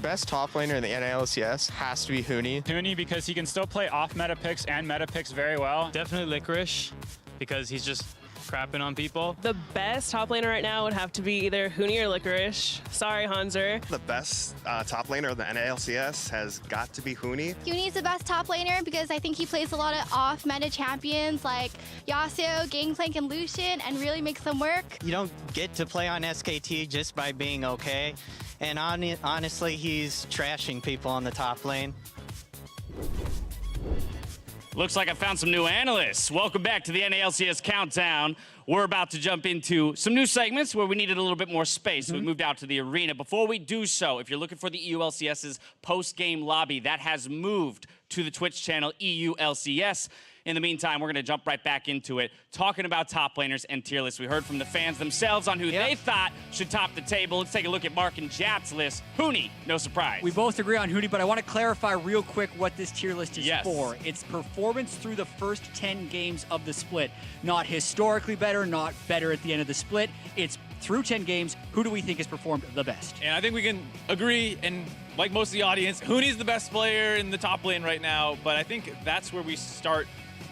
best top laner in the LCS has to be Huni. Huni, because he can still play off meta picks and meta picks very well. Definitely Licorice, because he's just crapping on people. The best top laner right now would have to be either Huni or Licorice. Sorry, Hanser. The best top laner of the NALCS has got to be Huni. Huni's the best top laner because I think he plays a lot of off-meta champions like Yasuo, Gangplank, and Lucian and really makes them work. You don't get to play on SKT just by being okay. And honestly, he's trashing people on the top lane. Looks like I found some new analysts. Welcome back to the NALCS Countdown. We're about to jump into some new segments where we needed a little bit more space, so we moved out to the arena. Before we do so, if you're looking for the EULCS's post-game lobby, that has moved to the Twitch channel EULCS. In the meantime, we're going to jump right back into it, talking about top laners and tier lists. We heard from the fans themselves on who they thought should top the table. Let's take a look at Mark and Jat's list. Huni, no surprise. We both agree on Huni, but I want to clarify real quick what this tier list is Yes. for. It's performance through the first 10 games of the split. Not historically better, not better at the end of the split. It's through 10 games, who do we think has performed the best? And I think we can agree, and like most of the audience, Huni's the best player in the top lane right now, but I think that's where we start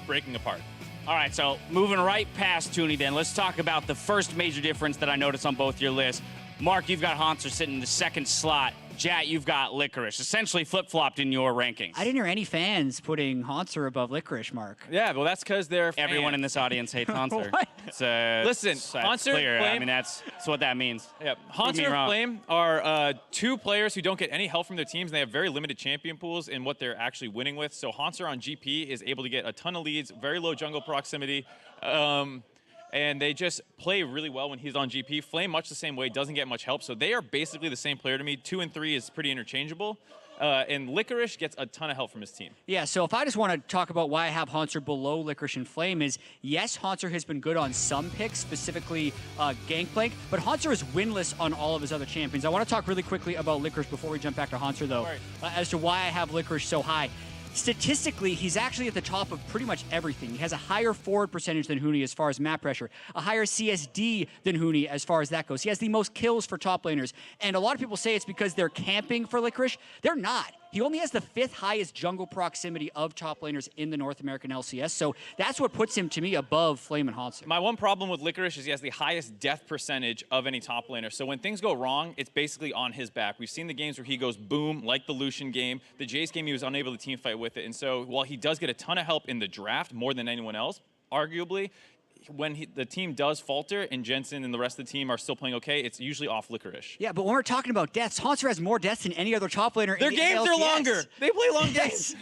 breaking apart. All right, so moving right past Huni then, let's talk about the first major difference that I noticed on both your lists. Mark, you've got Hanser sitting in the second slot. Jat, you've got Licorice, essentially flip-flopped in your rankings. I didn't hear any fans putting Hanser above Licorice, Mark. Yeah, well, that's because they're fans. Everyone in this audience hates Hanser. What? It's, Listen, that's Hanser, clear. I Flame- mean, that's what that means. Yeah, Prove me Hanser and wrong. Flame are two players who don't get any help from their teams, and they have very limited champion pools in what they're actually winning with. So Hanser on GP is able to get a ton of leads, very low jungle proximity, and they just play really well when he's on GP. Flame, much the same way, doesn't get much help. So they are basically the same player to me. 2 and 3 is pretty interchangeable. And Licorice gets a ton of help from his team. Yeah, so if I just want to talk about why I have Hanser below Licorice and Flame is, yes, Hanser has been good on some picks, specifically Gangplank, but Hanser is winless on all of his other champions. I want to talk really quickly about Licorice before we jump back to Hanser, though, as to why I have Licorice so high. Statistically, he's actually at the top of pretty much everything. He has a higher forward percentage than Huni as far as map pressure, a higher CSD than Huni as far as that goes. He has the most kills for top laners, and a lot of people say it's because they're camping for Licorice. They're not. He only has the 5th highest jungle proximity of top laners in the North American LCS, so that's what puts him, to me, above Flame and Hanser. My one problem with Licorice is he has the highest death percentage of any top laner. So when things go wrong, it's basically on his back. We've seen the games where he goes boom, like the Lucian game. The Jace game, he was unable to team fight with it. And so while he does get a ton of help in the draft, more than anyone else, arguably, when the team does falter and Jensen and the rest of the team are still playing okay, it's usually off Licorice. Yeah, but when we're talking about deaths, Hanser has more deaths than any other top laner Their in the games LCS. are longer. They play long games.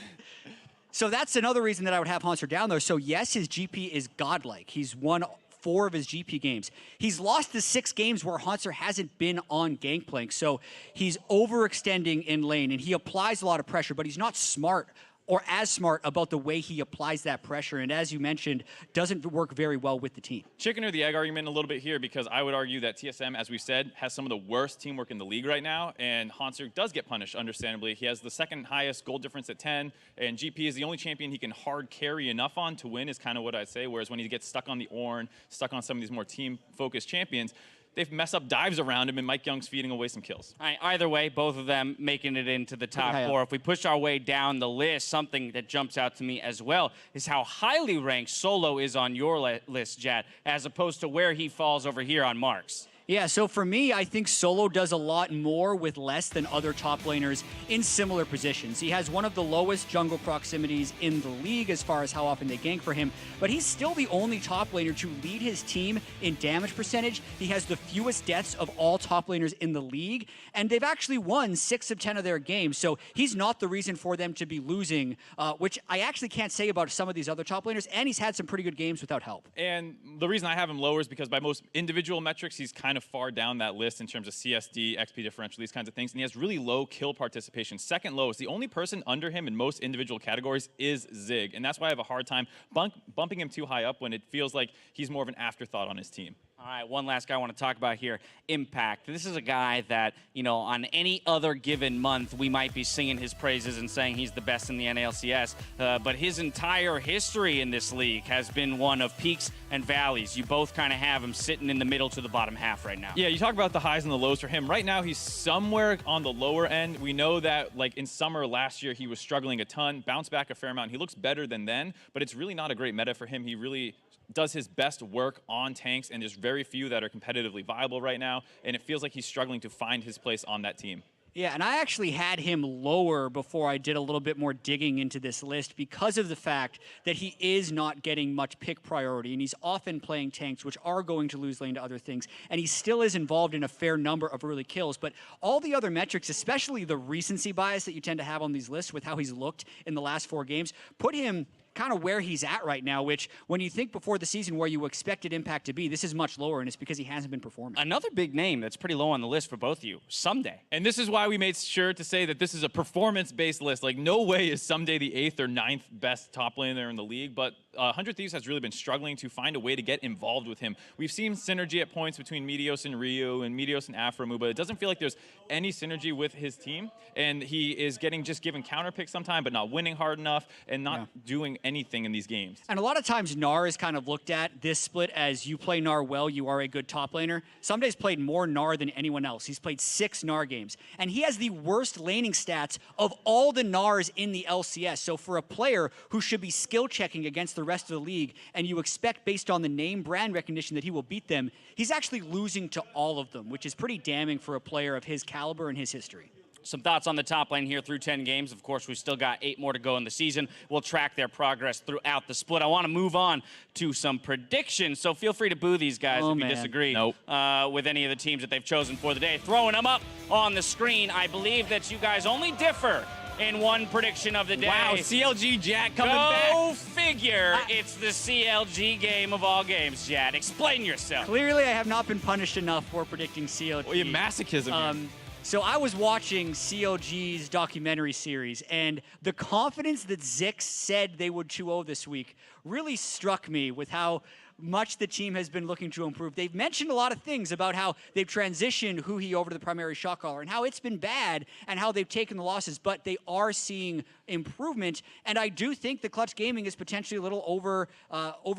So that's another reason that I would have Hanser down, though. So yes, his GP is godlike. He's won 4 of his GP games. He's lost the 6 games where Hanser hasn't been on Gangplank. So he's overextending in lane, and he applies a lot of pressure, but he's not smart or as smart about the way he applies that pressure, and as you mentioned, doesn't work very well with the team. Chicken or the egg argument a little bit here, because I would argue that TSM, as we said, has some of the worst teamwork in the league right now, and Hanser does get punished, understandably. He has the 2nd highest gold difference at 10, and GP is the only champion he can hard carry enough on to win, is kind of what I'd say, whereas when he gets stuck on the Ornn, stuck on some of these more team-focused champions, they mess up dives around him, and Mike Young's feeding away some kills. All right, either way, both of them making it into the top 4. If we push our way down the list, something that jumps out to me as well is how highly ranked Solo is on your list, Jat, as opposed to where he falls over here on Mark's. Yeah, so for me, I think Solo does a lot more with less than other top laners in similar positions. He has one of the lowest jungle proximities in the league as far as how often they gank for him, but he's still the only top laner to lead his team in damage percentage. He has the fewest deaths of all top laners in the league, and they've actually won 6 of 10 of their games, so he's not the reason for them to be losing, which I actually can't say about some of these other top laners, and he's had some pretty good games without help. And the reason I have him lower is because by most individual metrics, he's kind of far down that list in terms of CSD, XP differential, these kinds of things, and he has really low kill participation. 2nd lowest. The only person under him in most individual categories is Zig, and that's why I have a hard time bumping him too high up when it feels like he's more of an afterthought on his team. All right, one last guy I want to talk about here, Impact. This is a guy that, you know, on any other given month, we might be singing his praises and saying he's the best in the NALCS, but his entire history in this league has been one of peaks and valleys. You both kind of have him sitting in the middle to the bottom half right now. Yeah, you talk about the highs and the lows for him. Right now, he's somewhere on the lower end. We know that, like, in summer last year, he was struggling a ton, bounced back a fair amount. He looks better than then, but it's really not a great meta for him. He really does his best work on tanks, and there's very few that are competitively viable right now, and it feels like he's struggling to find his place on that team. Yeah, and I actually had him lower before I did a little bit more digging into this list because of the fact that he is not getting much pick priority, and he's often playing tanks, which are going to lose lane to other things, and he still is involved in a fair number of early kills. But all the other metrics, especially the recency bias that you tend to have on these lists with how he's looked in the last 4 games, put him kind of where he's at right now, which when you think before the season where you expected Impact to be, this is much lower, and it's because he hasn't been performing. Another big name that's pretty low on the list for both of you, Someday. And this is why we made sure to say that this is a performance-based list. Like, no way is Someday the 8th or 9th best top laner in the league, but 100 Thieves has really been struggling to find a way to get involved with him. We've seen synergy at points between Meteos and Ryu and Meteos and Afromu, but it doesn't feel like there's any synergy with his team, and he is getting just given counter picks sometime, but not winning hard enough and not doing anything in these games. And a lot of times Gnar is kind of looked at this split as you play Gnar well, you are a good top laner. Someday's played more Gnar than anyone else. He's played 6 Gnar games, and he has the worst laning stats of all the Gnars in the LCS. So for a player who should be skill checking against the rest of the league, and you expect based on the name brand recognition that he will beat them, he's actually losing to all of them, which is pretty damning for a player of his caliber and his history. Some thoughts on the top lane here through 10 games. Of course, we've still got 8 more to go in the season. We'll track their progress throughout the split. I want to move on to some predictions, so feel free to boo these guys if you disagree with any of the teams that they've chosen for the day. Throwing them up on the screen, I believe that you guys only differ in one prediction of the day. Wow, CLG Jack coming back. Go figure. It's the CLG game of all games, Jad. Explain yourself. Clearly, I have not been punished enough for predicting CLG. Well, you masochism here. So I was watching CLG's documentary series, and the confidence that Zix said they would 2-0 this week really struck me with how much the team has been looking to improve. They've mentioned a lot of things about how they've transitioned Huhi over to the primary shot caller and how it's been bad and how they've taken the losses, but they are seeing improvement. And I do think that Clutch Gaming is potentially a little over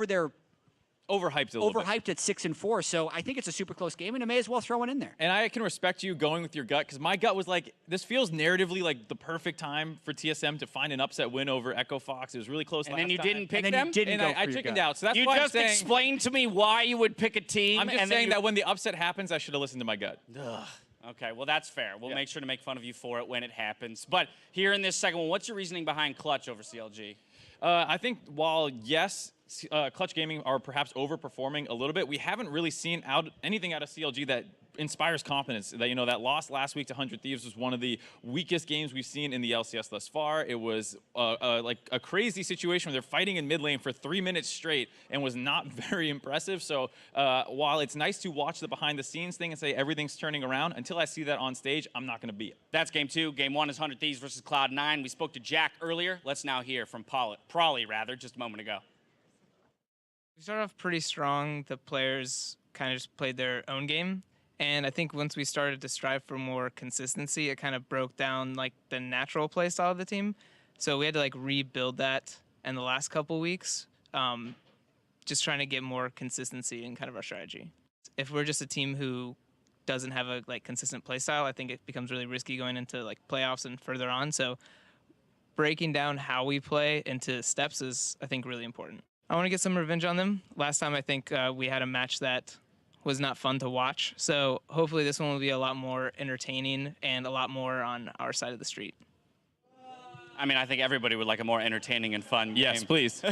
their Overhyped a little bit. Overhyped at 6-4, so I think it's a super close game, and I may as well throw it in there. And I can respect you going with your gut, because my gut was like, this feels narratively like the perfect time for TSM to find an upset win over Echo Fox. It was really close last time. And then you didn't pick them? And I chickened out, so that's you why just I'm saying, explained to me why you would pick a team. I'm just and saying that when the upset happens, I should have listened to my gut. Ugh. Okay, well, that's fair. We'll make sure to make fun of you for it when it happens. But here in this second one, what's your reasoning behind Clutch over CLG? I think while, yes, Clutch Gaming are perhaps overperforming a little bit, we haven't really seen anything out of CLG that inspires confidence. That, you know, that loss last week to 100 Thieves was one of the weakest games we've seen in the LCS thus far. It was like a crazy situation where they're fighting in mid lane for 3 minutes straight and was not very impressive. So while it's nice to watch the behind the scenes thing and say everything's turning around, until I see that on stage, I'm not going to be it. That's game 2. Game 1 is 100 Thieves versus Cloud9. We spoke to Jack earlier. Let's now hear from Prolly, just a moment ago. We started off pretty strong. The players kind of just played their own game. And I think once we started to strive for more consistency, it kind of broke down like the natural play style of the team. So we had to like rebuild that in the last couple weeks, just trying to get more consistency in kind of our strategy. If we're just a team who doesn't have a like consistent play style, I think it becomes really risky going into like playoffs and further on. So breaking down how we play into steps is, I think, really important. I want to get some revenge on them. Last time, I think we had a match that was not fun to watch. So hopefully this one will be a lot more entertaining and a lot more on our side of the street. I mean, I think everybody would like a more entertaining and fun Yes, game. please.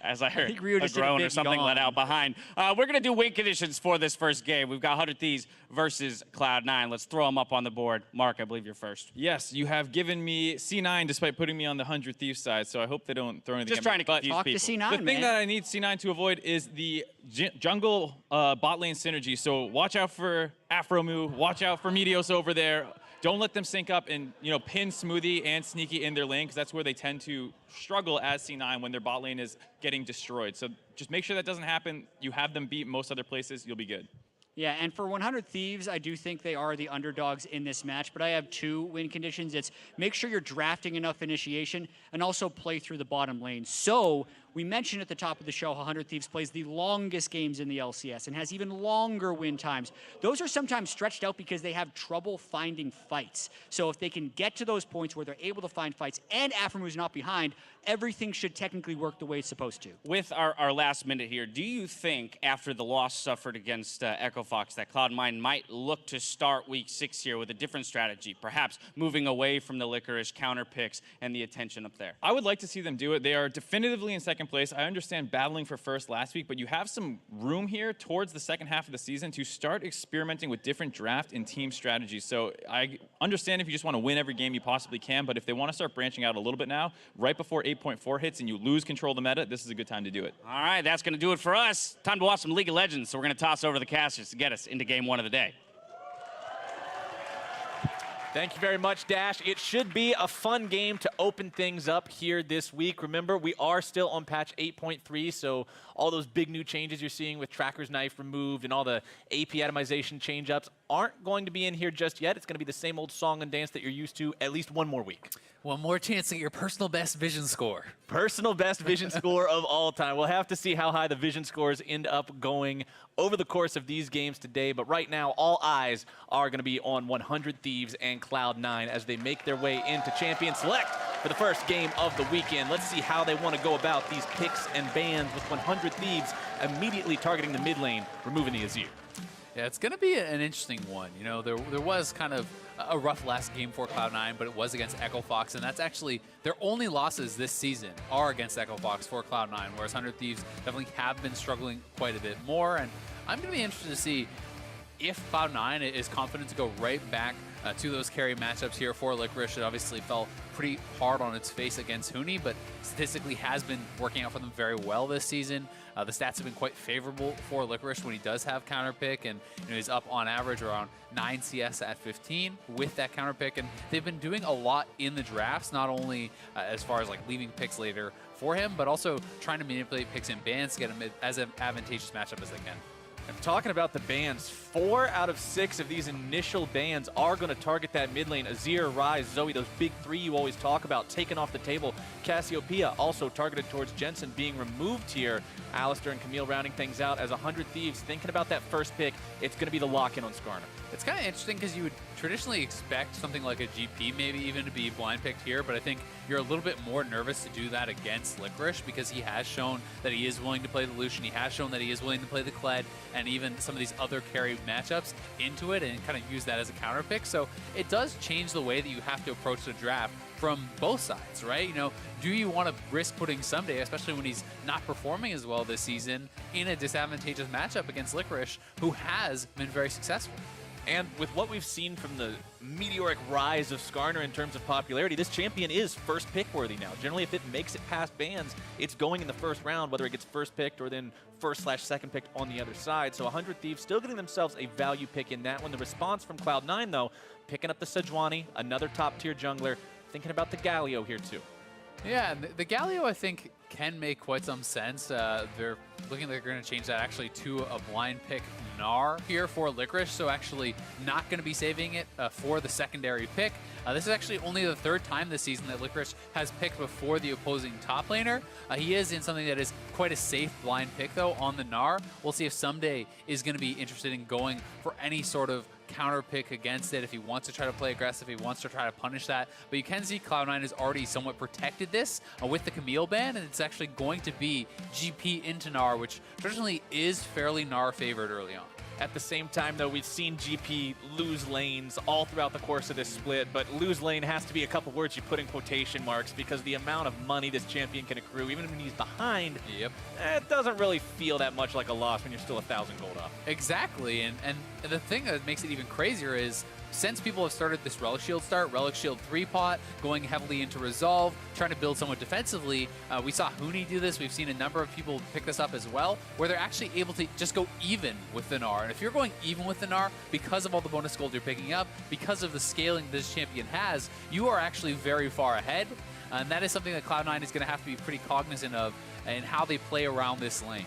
As I heard think Rio a just did a groan or big something yawn. let out behind. We're going to do win conditions for this first game. We've got 100 Thieves versus Cloud9. Let's throw them up on the board. Mark, I believe you're first. Yes, you have given me C9 despite putting me on the 100 Thieves side, so I hope they don't throw anything Just at me. trying to confuse Talk people. to C9, The thing man. that I need C9 to avoid is the jungle bot lane synergy. So watch out for Afromu, watch out for Meteos over there. Don't let them sync up and, you know, pin Smoothie and Sneaky in their lane, because that's where they tend to struggle as C9 when their bot lane is getting destroyed. So just make sure that doesn't happen. You have them beat most other places, you'll be good. Yeah, and for 100 Thieves, I do think they are the underdogs in this match, but I have 2 win conditions. It's make sure you're drafting enough initiation and also play through the bottom lane. So we mentioned at the top of the show how 100 Thieves plays the longest games in the LCS and has even longer win times. Those are sometimes stretched out because they have trouble finding fights. So if they can get to those points where they're able to find fights and Aframu's not behind, everything should technically work the way it's supposed to. With our last minute here, do you think after the loss suffered against Echo Fox that Cloud9 might look to start week 6 here with a different strategy, perhaps moving away from the Licorice counter picks and the attention up there? I would like to see them do it. They are definitively in second place. I understand battling for first last week, but you have some room here towards the second half of the season to start experimenting with different draft and team strategies. So I understand if you just want to win every game you possibly can, but if they want to start branching out a little bit now, right before 8.4 hits and you lose control of the meta, this is a good time to do it. All right, that's going to do it for us. Time to watch some League of Legends, so we're going to toss over the casters to get us into game 1 of the day. Thank you very much, Dash. It should be a fun game to open things up here this week. Remember, we are still on patch 8.3, so all those big new changes you're seeing with Tracker's Knife removed and all the AP atomization change-ups aren't going to be in here just yet. It's going to be the same old song and dance that you're used to at least one more week. One more chance to get your personal best vision score. Personal best vision score of all time. We'll have to see how high the vision scores end up going over the course of these games today. But right now, all eyes are going to be on 100 Thieves and Cloud9 as they make their way into Champion Select for the first game of the weekend. Let's see how they want to go about these picks and bans with 100 Thieves immediately targeting the mid lane, removing the Azir. Yeah, it's going to be an interesting one. You know, there was kind of a rough last game for Cloud9, but it was against Echo Fox, and that's actually their only losses this season are against Echo Fox for Cloud9, whereas 100 Thieves definitely have been struggling quite a bit more. And I'm going to be interested to see if Cloud9 is confident to go right back to those carry matchups here for Licorice. It obviously fell pretty hard on its face against Huni, but statistically has been working out for them very well this season. The stats have been quite favorable for Licorice when he does have counter pick, and he's up on average around 9 CS at 15 with that counter pick. And they've been doing a lot in the drafts, not only as far as like leaving picks later for him, but also trying to manipulate picks and bans to get him as an advantageous matchup as they can. And talking about the bans, 4 out of 6 of these initial bans are going to target that mid lane. Azir, Ryze, Zoe, those big 3 you always talk about, taken off the table. Cassiopeia also targeted towards Jensen, being removed here. Alistair and Camille rounding things out as 100 Thieves thinking about that first pick. It's going to be the lock-in on Skarner. It's kind of interesting because you would traditionally expect something like a GP maybe even to be blind picked here, but I think you're a little bit more nervous to do that against Licorice because he has shown that he is willing to play the Lucian, he has shown that he is willing to play the Kled, and even some of these other carry matchups into it and kind of use that as a counter pick. So it does change the way that you have to approach the draft from both sides, right? You know, do you want to risk putting Someday, especially when he's not performing as well this season, in a disadvantageous matchup against Licorice, who has been very successful? And with what we've seen from the meteoric rise of Skarner in terms of popularity, this champion is first pick worthy now. Generally, if it makes it past bans, it's going in the first round, whether it gets first picked or then first/second picked on the other side. So 100 Thieves still getting themselves a value pick in that one. The response from Cloud9, though, picking up the Sejuani, another top-tier jungler, thinking about the Galio here, too. Yeah, the Galio, I think, can make quite some sense. They're looking like they're going to change that actually to a blind pick Gnar here for Licorice, so actually not going to be saving it for the secondary pick. This is actually only the 3rd time this season that Licorice has picked before the opposing top laner. He is in something that is quite a safe blind pick, though, on the Gnar. We'll see if Someday is going to be interested in going for any sort of counter pick against it, if he wants to try to play aggressive, he wants to try to punish that. But you can see Cloud9 has already somewhat protected this with the Camille ban, and it's actually going to be GP into Gnar, which traditionally is fairly Gnar favored early on. At the same time, though, we've seen GP lose lanes all throughout the course of this split, but lose lane has to be a couple words you put in quotation marks because the amount of money this champion can accrue, even when he's behind, it doesn't really feel that much like a loss when you're still 1,000 gold up. Exactly, and the thing that makes it even crazier is since people have started this Relic Shield Relic Shield 3-pot, going heavily into Resolve, trying to build somewhat defensively, we saw Huni do this, we've seen a number of people pick this up as well, where they're actually able to just go even with the Gnar. And if you're going even with the Gnar, because of all the bonus gold you're picking up, because of the scaling this champion has, you are actually very far ahead. And that is something that Cloud9 is going to have to be pretty cognizant of in how they play around this lane.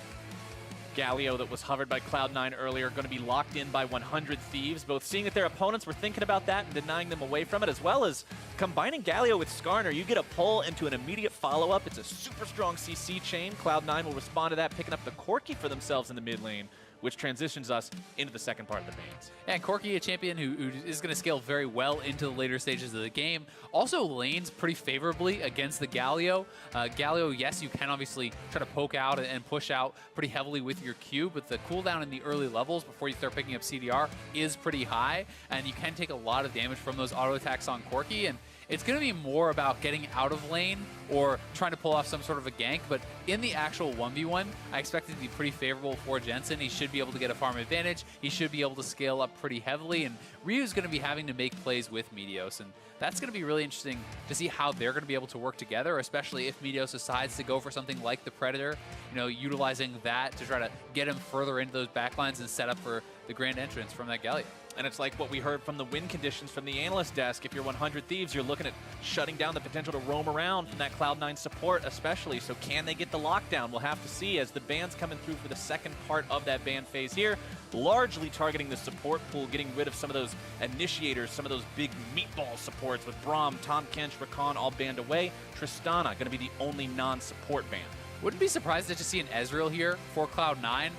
Galio that was hovered by Cloud9 earlier going to be locked in by 100 Thieves, both seeing that their opponents were thinking about that and denying them away from it, as well as combining Galio with Skarner. You get a pull into an immediate follow-up. It's a super strong CC chain. Cloud9 will respond to that, picking up the Corki for themselves in the mid lane, which transitions us into the second part of the bans. And Corki, a champion who is going to scale very well into the later stages of the game, also lanes pretty favorably against the Galio. Galio, yes, you can obviously try to poke out and push out pretty heavily with your Q, but the cooldown in the early levels before you start picking up CDR is pretty high, and you can take a lot of damage from those auto attacks on Corki. And it's going to be more about getting out of lane or trying to pull off some sort of a gank, but in the actual 1v1, I expect it to be pretty favorable for Jensen. He should be able to get a farm advantage. He should be able to scale up pretty heavily, and Ryu's going to be having to make plays with Meteos, and that's going to be really interesting to see how they're going to be able to work together, especially if Meteos decides to go for something like the Predator, you know, utilizing that to try to get him further into those backlines and set up for the grand entrance from that Galio. And it's like what we heard from the win conditions from the analyst desk. If you're 100 Thieves, you're looking at shutting down the potential to roam around from that Cloud9 support especially. So can they get the lockdown? We'll have to see as the bans coming through for the second part of that ban phase here, largely targeting the support pool, getting rid of some of those initiators, some of those big meatball supports with Braum, Tom Kench, Rakan all banned away. Tristana going to be the only non-support ban. Wouldn't be surprised to see an Ezreal here for Cloud9.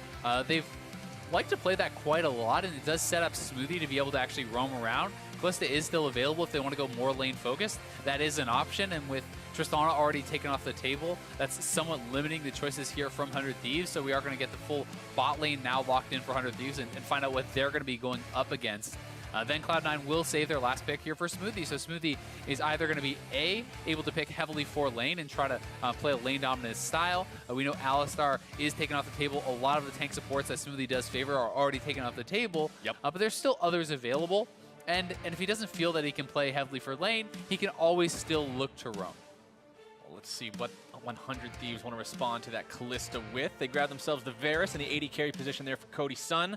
They've like to play that quite a lot, and it does set up Smoothie to be able to actually roam around. Kalista is still available if they want to go more lane focused. That is an option, and with Tristana already taken off the table, that's somewhat limiting the choices here from 100 Thieves. So we are going to get the full bot lane now locked in for 100 Thieves and find out what they're going to be going up against. Then Cloud9 will save their last pick here for Smoothie. So Smoothie is either going to be able to pick heavily for lane and try to play a lane dominant style. We know Alistar is taken off the table. A lot of the tank supports that Smoothie does favor are already taken off the table. Yep. But there's still others available. And if he doesn't feel that he can play heavily for lane, he can always still look to roam. Well, let's see what 100 Thieves want to respond to that Kalista with. They grab themselves the Varus in the AD carry position there for Cody Sun.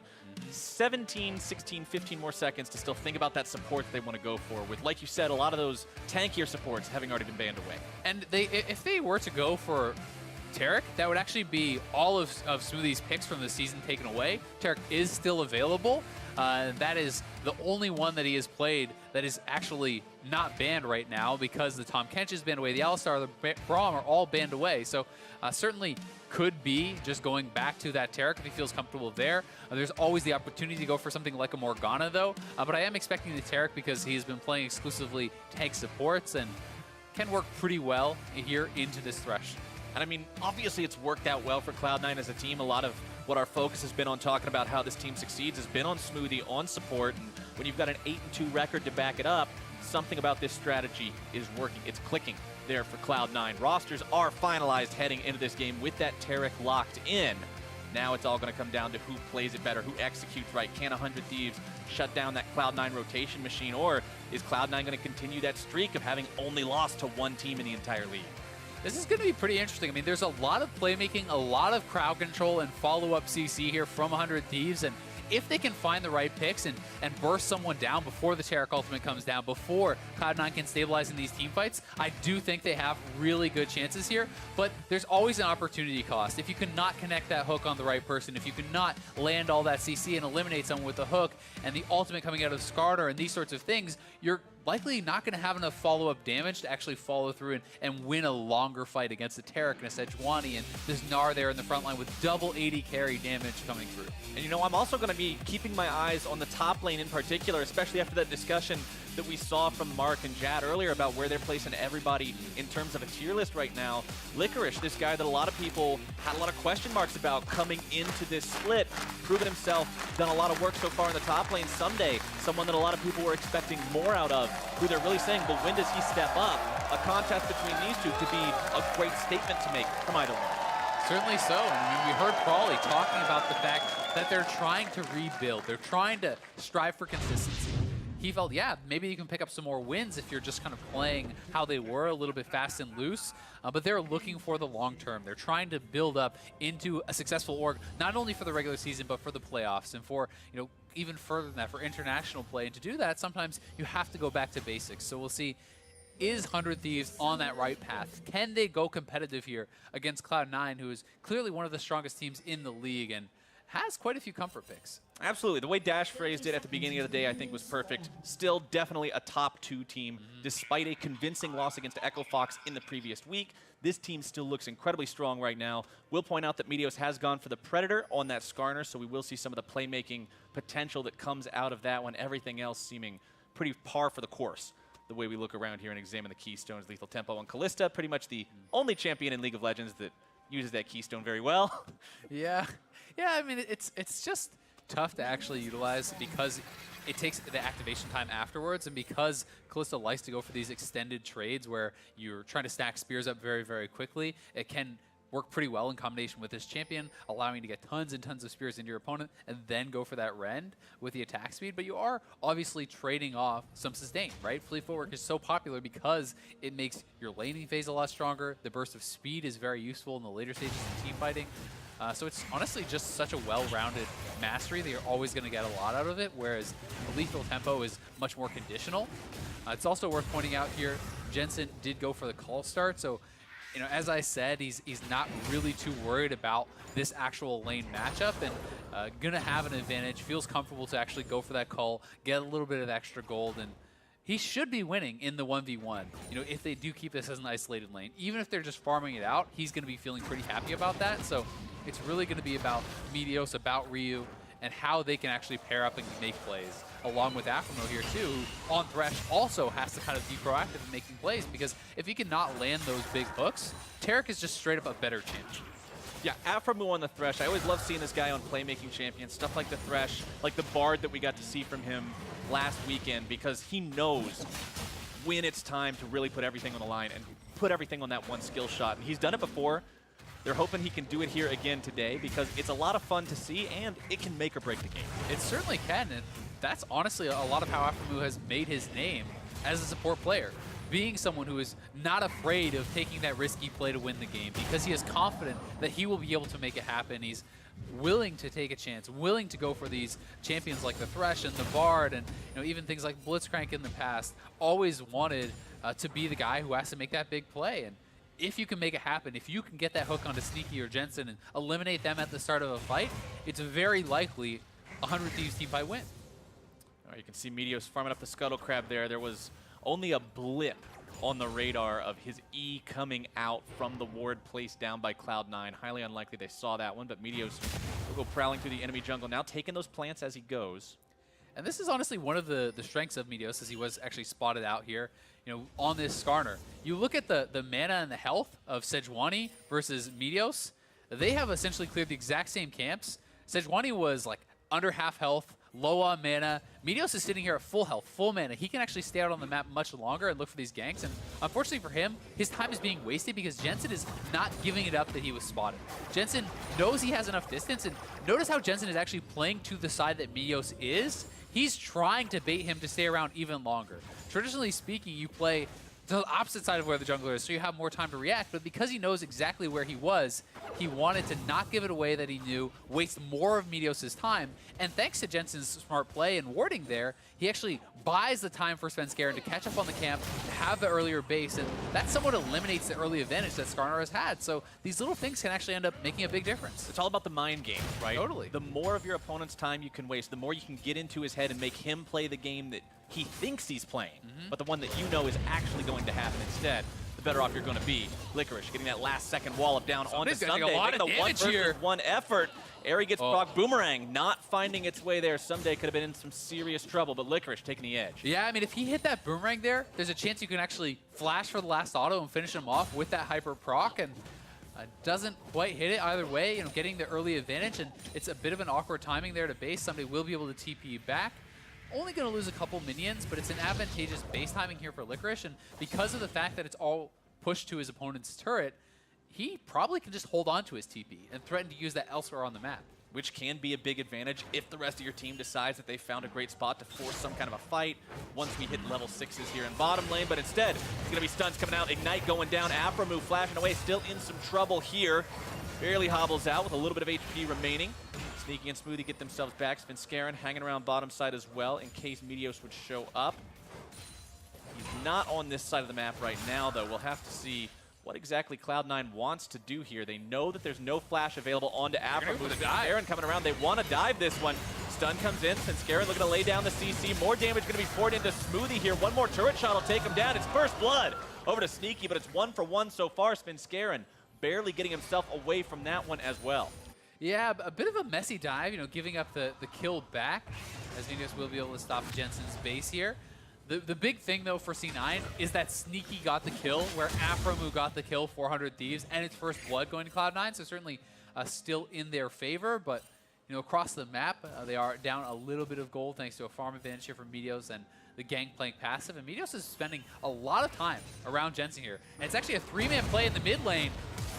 17, 16, 15 more seconds to still think about that support they want to go for with, like you said, a lot of those tankier supports having already been banned away. And if they were to go for Taric, that would actually be all of Smoothie's picks from the season taken away. Taric is still available. That is the only one that he has played that is actually not banned right now because the Tom Kench is banned away, the Alistar, the Braum are all banned away. So certainly could be just going back to that Taric if he feels comfortable there. There's always the opportunity to go for something like a Morgana though, but I am expecting the Taric because he has been playing exclusively tank supports and can work pretty well here into this Thresh. And I mean, obviously it's worked out well for Cloud9 as a team. A lot of what our focus has been on talking about how this team succeeds has been on Smoothie, on support, and when you've got an 8-2 record to back it up, something about this strategy is working. It's clicking there for Cloud9. Rosters are finalized heading into this game with that Taric locked in. Now it's all going to come down to who plays it better, who executes right. Can 100 Thieves shut down that Cloud9 rotation machine, or is Cloud9 going to continue that streak of having only lost to one team in the entire league? This is going to be pretty interesting. I mean, there's a lot of playmaking, a lot of crowd control and follow-up CC here from 100 Thieves, and if they can find the right picks and burst someone down before the Taric ultimate comes down, before Cloud9 can stabilize in these team fights, I do think they have really good chances here, but there's always an opportunity cost. If you cannot connect that hook on the right person, if you cannot land all that CC and eliminate someone with the hook, and the ultimate coming out of Skarner and these sorts of things, you're likely not going to have enough follow-up damage to actually follow through and win a longer fight against the Taric and a Sejuani and this Gnar there in the front line with double 80 carry damage coming through. And you know, I'm also going to be keeping my eyes on the top lane in particular, especially after that discussion that we saw from Mark and Jad earlier about where they're placing everybody in terms of a tier list right now. Licorice, this guy that a lot of people had a lot of question marks about coming into this split, proven himself, done a lot of work so far in the top lane. Someday, someone that a lot of people were expecting more out of, who they're really saying, but when does he step up? A contest between these two could be a great statement to make from either one. Certainly so. I mean, we heard Prawley talking about the fact that they're trying to rebuild. They're trying to strive for consistency. He felt, yeah, maybe you can pick up some more wins if you're just kind of playing how they were, a little bit fast and loose. But they're looking for the long term. They're trying to build up into a successful org, not only for the regular season, but for the playoffs and for, you know, even further than that, for international play. And to do that, sometimes you have to go back to basics. So we'll see is 100 Thieves on that right path? Can they go competitive here against Cloud9, who is clearly one of the strongest teams in the league and has quite a few comfort picks? Absolutely. The way Dash phrased it at the beginning of the day, I think, was perfect. Still definitely a top 2 team, despite a convincing loss against Echo Fox in the previous week. This team still looks incredibly strong right now. We'll point out that Meteos has gone for the Predator on that Skarner, so we will see some of the playmaking potential that comes out of that one. Everything else seeming pretty par for the course, the way we look around here and examine the keystones. Lethal Tempo and Callista, pretty much the only champion in League of Legends that uses that keystone very well. Yeah, I mean, it's just tough to actually utilize because it takes the activation time afterwards, and because Callista likes to go for these extended trades where you're trying to stack spears up very, very quickly, it can work pretty well in combination with this champion, allowing you to get tons and tons of spears into your opponent and then go for that rend with the attack speed. But you are obviously trading off some sustain, right? Fleet footwork is so popular because it makes your laning phase a lot stronger. The burst of speed is very useful in the later stages of team fighting. So it's honestly just such a well-rounded mastery that you're always going to get a lot out of it, whereas the Lethal Tempo is much more conditional. It's also worth pointing out here, Jensen did go for the call start, so you know, as I said, he's not really too worried about this actual lane matchup and going to have an advantage, feels comfortable to actually go for that call, get a little bit of extra gold, and he should be winning in the 1v1. You know, if they do keep this as an isolated lane, even if they're just farming it out, he's going to be feeling pretty happy about that. So it's really going to be about Meteos, about Ryu, and how they can actually pair up and make plays. Along with Aframo here too, who on Thresh also has to kind of be proactive in making plays, because if he cannot land those big hooks, Tarek is just straight up a better champion. Yeah, Aframo on the Thresh. I always love seeing this guy on playmaking champions, stuff like the Thresh, like the Bard that we got to see from him last weekend, because he knows when it's time to really put everything on the line and put everything on that one skill shot. And he's done it before. They're hoping he can do it here again today, because it's a lot of fun to see and it can make or break the game. It certainly can, and that's honestly a lot of how Aframo has made his name as a support player. Being someone who is not afraid of taking that risky play to win the game, because he is confident that he will be able to make it happen. He's willing to take a chance, willing to go for these champions like the Thresh and the Bard, and you know, even things like Blitzcrank in the past. Always wanted to be the guy who has to make that big play. And if you can make it happen, if you can get that hook onto Sneaky or Jensen and eliminate them at the start of a fight, it's very likely a 100 Thieves team fight win. All right, you can see Meteos farming up the Scuttle Crab there. There was only a blip on the radar of his E coming out from the ward placed down by Cloud9. Highly unlikely they saw that one, but Meteos will go prowling through the enemy jungle now, taking those plants as he goes. And this is honestly one of the strengths of Meteos, as he was actually spotted out here, you know, on this Skarner. You look at the mana and the health of Sejuani versus Meteos. They have essentially cleared the exact same camps. Sejuani was like under half health, low on mana. Meteos is sitting here at full health, full mana. He can actually stay out on the map much longer and look for these ganks. And unfortunately for him, his time is being wasted because Jensen is not giving it up that he was spotted. Jensen knows he has enough distance, and notice how Jensen is actually playing to the side that Meteos is. He's trying to bait him to stay around even longer. Traditionally speaking, you play the opposite side of where the jungler is, so you have more time to react, but because he knows exactly where he was, he wanted to not give it away that he knew, waste more of Meteos' time, and thanks to Jensen's smart play and warding there, he actually buys the time for Svenskeren to catch up on the camp, have the earlier base, and that somewhat eliminates the early advantage that Skarner has had. So these little things can actually end up making a big difference. It's all about the mind game, right? Totally. The more of your opponent's time you can waste, the more you can get into his head and make him play the game that he thinks he's playing, but the one that you know is actually going to happen instead, the better off you're going to be. Licorice getting that last second wallop down onto Sunday. A lot of damage here. One effort. Airy gets proc Boomerang, not finding its way there. Sunday could have been in some serious trouble, but Licorice taking the edge. Yeah, I mean, if he hit that Boomerang there, there's a chance you can actually flash for the last auto and finish him off with that hyper proc, and doesn't quite hit it either way, you know, getting the early advantage, and it's a bit of an awkward timing there to base. Somebody will be able to TP back. Only going to lose a couple minions, but it's an advantageous base timing here for Licorice, and because of the fact that it's all pushed to his opponent's turret, he probably can just hold on to his TP and threaten to use that elsewhere on the map. Which can be a big advantage if the rest of your team decides that they found a great spot to force some kind of a fight once we hit level 6s here in bottom lane. But instead, it's going to be stuns coming out, Ignite going down, Aframo flashing away, still in some trouble here. Barely hobbles out with a little bit of HP remaining. Sneaky and Smoothie get themselves back. Svenskeren hanging around bottom side as well in case Meteos would show up. He's not on this side of the map right now, though. We'll have to see what exactly Cloud9 wants to do here. They know that there's no flash available onto Afro. Aaron coming around. They want to dive this one. Stun comes in. Svenskeren looking to lay down the CC. More damage going to be poured into Smoothie here. One more turret shot will take him down. It's first blood over to Sneaky, but it's 1-for-1 so far. Svenskeren barely getting himself away from that one as well. Yeah, a bit of a messy dive, giving up the kill back, as Meteos will be able to stop Jensen's base here. The big thing, though, for C9 is that Sneaky got the kill, where Afromu got the kill, 400 Thieves, and it's first blood going to Cloud9, so certainly still in their favor, but across the map, they are down a little bit of gold thanks to a farm advantage here from Meteos and the Gangplank passive, and Meteos is spending a lot of time around Jensen here, and it's actually a 3-man play in the mid lane.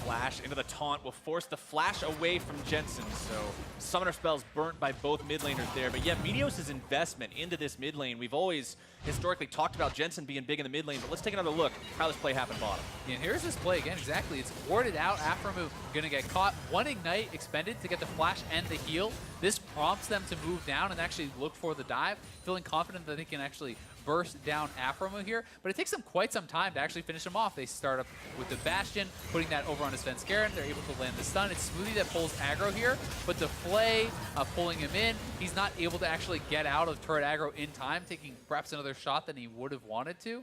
Flash into the taunt will force the flash away from Jensen, so summoner spells burnt by both mid laners there. But yeah, Meteos' investment into this mid lane, we've always historically talked about Jensen being big in the mid lane, but let's take another look how this play happened bottom. Yeah, and here's this play again, exactly. It's warded out, Afromu gonna get caught. One Ignite expended to get the flash and the heal. This prompts them to move down and actually look for the dive, feeling confident that they can actually burst down Afromu here, but it takes them quite some time to actually finish him off. They start up with the Bastion, putting that over on his Svenskeren. They're able to land the stun. It's Smoothie that pulls aggro here, but the Flay pulling him in, he's not able to actually get out of turret aggro in time, taking perhaps another shot than he would have wanted to.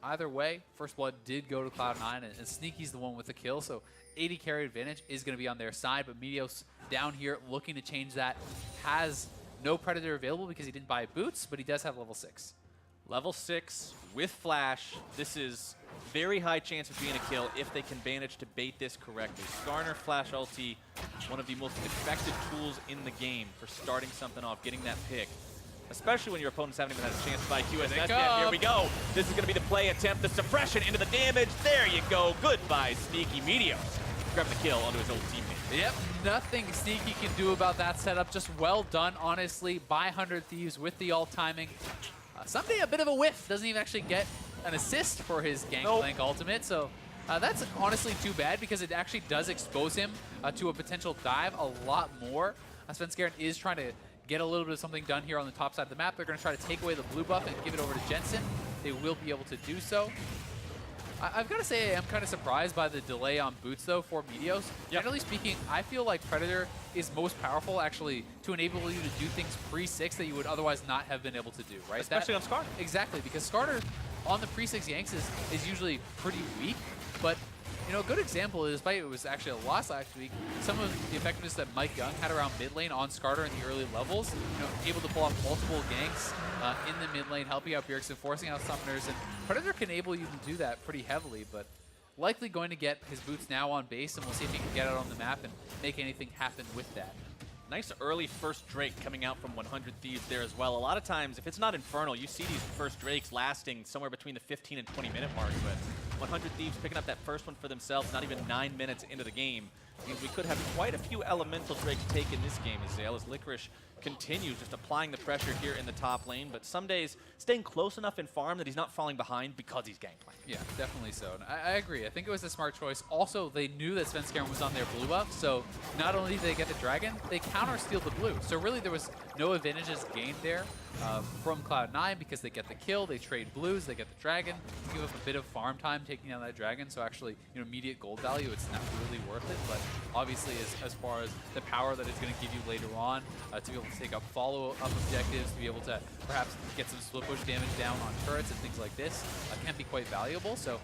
Either way, first blood did go to Cloud9, and Sneaky's the one with the kill, so 80 carry advantage is going to be on their side, but Meteos down here looking to change that, has no Predator available because he didn't buy boots, but he does have level 6. Level 6 with Flash. This is very high chance of being a kill if they can manage to bait this correctly. Skarner Flash ulti, one of the most effective tools in the game for starting something off, getting that pick. Especially when your opponents haven't even had a chance to buy QSS yet. Here we go. This is going to be the play attempt, the suppression into the damage. There you go. Goodbye, Sneaky. Meteos grabbing the kill onto his old teammate. Yep, nothing Sneaky can do about that setup. Just well done, honestly, by 100 Thieves with the ult timing. Someday a bit of a whiff. Doesn't even actually get an assist for his Gangplank ultimate. So that's honestly too bad because it actually does expose him to a potential dive a lot more. Svenskeren is trying to get a little bit of something done here on the top side of the map. They're going to try to take away the blue buff and give it over to Jensen. They will be able to do so. I've got to say I am kind of surprised by the delay on boots, though, for Meteos. Generally speaking, I feel like Predator is most powerful, actually, to enable you to do things pre-6 that you would otherwise not have been able to do, right? Especially on Skarner. Exactly, because Skarner on the pre-6 Yanks is usually pretty weak, but a good example is, despite it was actually a loss last week, some of the effectiveness that Mike Young had around mid lane on Skarner in the early levels, able to pull off multiple ganks in the mid lane, helping out Bjergsen, forcing out summoners, and Predator can enable you to do that pretty heavily, but likely going to get his boots now on base, and we'll see if he can get out on the map and make anything happen with that. Nice early first Drake coming out from 100 Thieves there as well. A lot of times, if it's not Infernal, you see these first Drakes lasting somewhere between the 15 and 20 minute mark, but 100 Thieves picking up that first one for themselves, not even 9 minutes into the game, means we could have quite a few elemental Drakes taken this game as Zale, as Licorice continues just applying the pressure here in the top lane, but some days staying close enough in farm that he's not falling behind because he's Gangplank. Yeah, definitely so. And I agree. I think it was a smart choice. Also, they knew that Svenskeren was on their blue buff, so not only did they get the dragon, they counter-steal the blue. So really there was no advantages gained there from Cloud9 because they get the kill, they trade blues, they get the dragon, give up a bit of farm time taking down that dragon, so actually immediate gold value, it's not really worth it, but obviously as far as the power that it's going to give you later on, to be able to take up follow-up objectives, to be able to perhaps get some split push damage down on turrets and things like this, can be quite valuable, so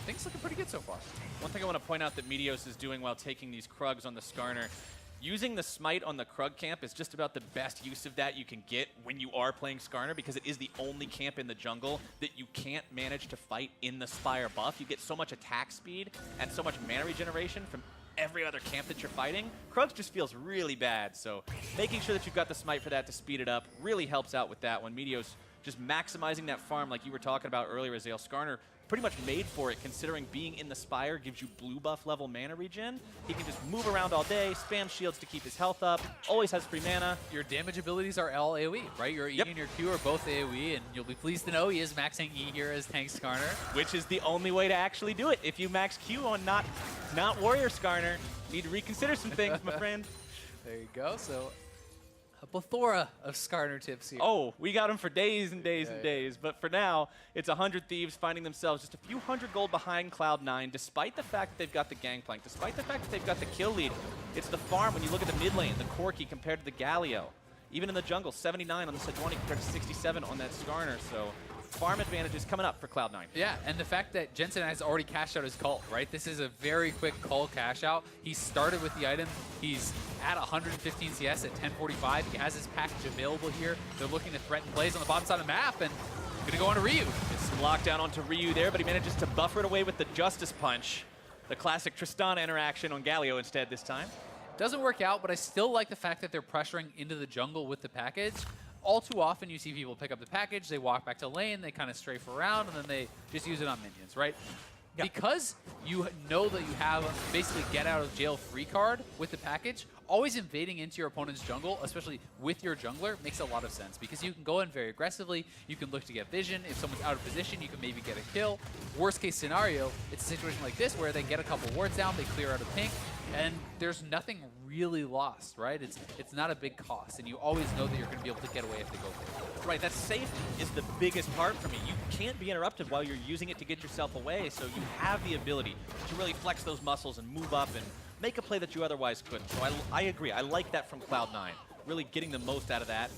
things looking pretty good so far. One thing I want to point out that Meteos is doing while taking these Krugs on the Skarner, using the Smite on the Krug camp is just about the best use of that you can get when you are playing Skarner, because it is the only camp in the jungle that you can't manage to fight in the Spire buff. You get so much attack speed and so much mana regeneration from every other camp that you're fighting. Krugs just feels really bad, so making sure that you've got the Smite for that to speed it up really helps out with that one. Meteos just maximizing that farm like you were talking about earlier, Azale. Skarner pretty much made for it, considering being in the Spire gives you blue buff level mana regen. He can just move around all day, spam shields to keep his health up, always has free mana. Your damage abilities are all AoE, right? Your E and your Q are both AoE, and you'll be pleased to know he is maxing E here as Tank Skarner. Which is the only way to actually do it. If you max Q on not Warrior Skarner, you need to reconsider some things, my friend. There you go. So a plethora of Skarner tips here. Oh, we got them for days and days and days. But for now, it's 100 Thieves finding themselves just a few hundred gold behind Cloud9, despite the fact that they've got the Gangplank, despite the fact that they've got the kill lead. It's the farm when you look at the mid lane, the Corki compared to the Galio. Even in the jungle, 79 on the Sejuani compared to 67 on that Skarner. So farm advantage is coming up for Cloud9. Yeah, and the fact that Jensen has already cashed out his cult, right? This is a very quick cult cash out. He started with the item. He's at 115 CS at 1045. He has his package available here. They're looking to threaten plays on the bottom side of the map, and gonna go on to Ryu. It's some lockdown onto Ryu there, but he manages to buffer it away with the Justice Punch. The classic Tristana interaction on Galio instead this time. Doesn't work out, but I still like the fact that they're pressuring into the jungle with the package. All too often you see people pick up the package, they walk back to lane, they kind of strafe around, and then they just use it on minions, right? Yeah. Because you know that you have basically get out of jail free card with the package, always invading into your opponent's jungle, especially with your jungler, makes a lot of sense because you can go in very aggressively, you can look to get vision. If someone's out of position, you can maybe get a kill. Worst case scenario, it's a situation like this where they get a couple wards down, they clear out a pink, and there's nothing really lost, right? It's not a big cost, and you always know that you're going to be able to get away if they go for it. Right, that safety is the biggest part for me. You can't be interrupted while you're using it to get yourself away, so you have the ability to really flex those muscles and move up and make a play that you otherwise couldn't. So I agree. I like that from Cloud9, really getting the most out of that.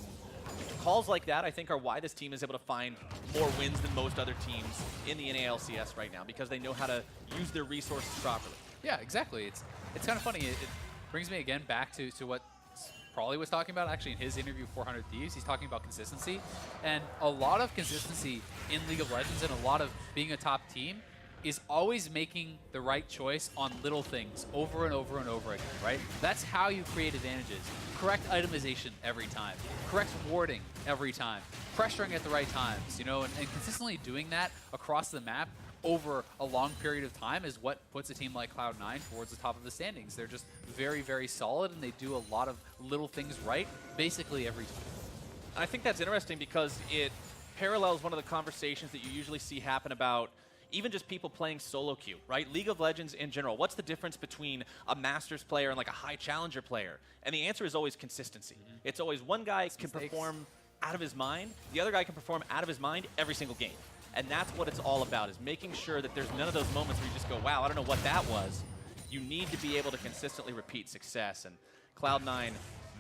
And calls like that, I think, are why this team is able to find more wins than most other teams in the NALCS right now, because they know how to use their resources properly. Yeah, exactly. It's kind of funny. It brings me again back to what Prawley was talking about actually in his interview 400 Thieves. He's talking about consistency, and a lot of consistency in League of Legends and a lot of being a top team is always making the right choice on little things over and over and over again, right? That's how you create advantages. Correct itemization every time, correct warding every time, pressuring at the right times, you know, and consistently doing that across the map over a long period of time is what puts a team like Cloud9 towards the top of the standings. They're just very, very solid, and they do a lot of little things right basically every time. I think that's interesting because it parallels one of the conversations that you usually see happen about even just people playing solo queue, right? League of Legends in general. What's the difference between a Masters player and like a high challenger player? And the answer is always consistency. It's always one guy can perform out of his mind, the other guy can perform out of his mind every single game. And that's what it's all about, is making sure that there's none of those moments where you just go, wow, I don't know what that was. You need to be able to consistently repeat success. And Cloud9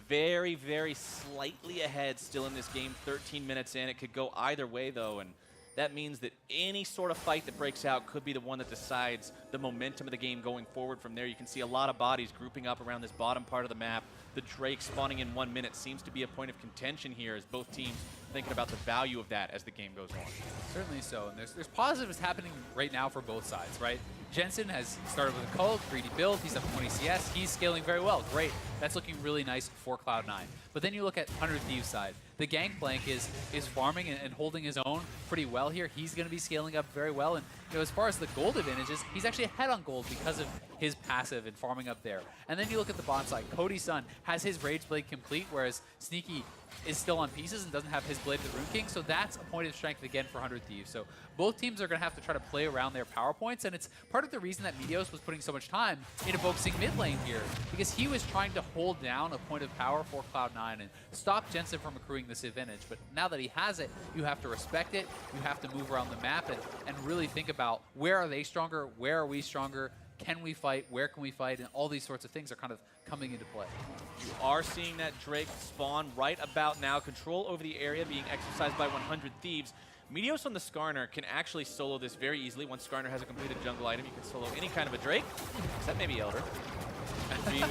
very, very slightly ahead still in this game, 13 minutes in. It could go either way, though, and that means that any sort of fight that breaks out could be the one that decides the momentum of the game going forward from there. You can see a lot of bodies grouping up around this bottom part of the map. The Drake spawning in 1 minute seems to be a point of contention here as both teams thinking about the value of that as the game goes on. Certainly so, and there's positives happening right now for both sides, right? Jensen has started with a cult, greedy build, he's up 20 CS, he's scaling very well, great. That's looking really nice for Cloud9. But then you look at 100 Thieves side. The Gangplank is farming and holding his own pretty well here. He's going to be scaling up very well, and you know, as far as the gold advantages, he's actually ahead on gold because of his passive and farming up there. And then you look at the bot side. Cody's son has his Rage Blade complete, whereas Sneaky is still on pieces and doesn't have his Blade of the Rune King, so that's a point of strength again for 100 Thieves. So both teams are going to have to try to play around their power points, and it's part of the reason that Meteos was putting so much time into focusing mid lane here, because he was trying to hold down a point of power for Cloud9 and stop Jensen from accruing this advantage. But now that he has it, you have to respect it, you have to move around the map and really think about where are they stronger, where are we stronger, can we fight, where can we fight, and all these sorts of things are kind of coming into play. You are seeing that Drake spawn right about now. Control over the area being exercised by 100 Thieves. Meteos on the Skarner can actually solo this very easily. Once Skarner has a completed jungle item, you can solo any kind of a Drake, except maybe Elder. Ryu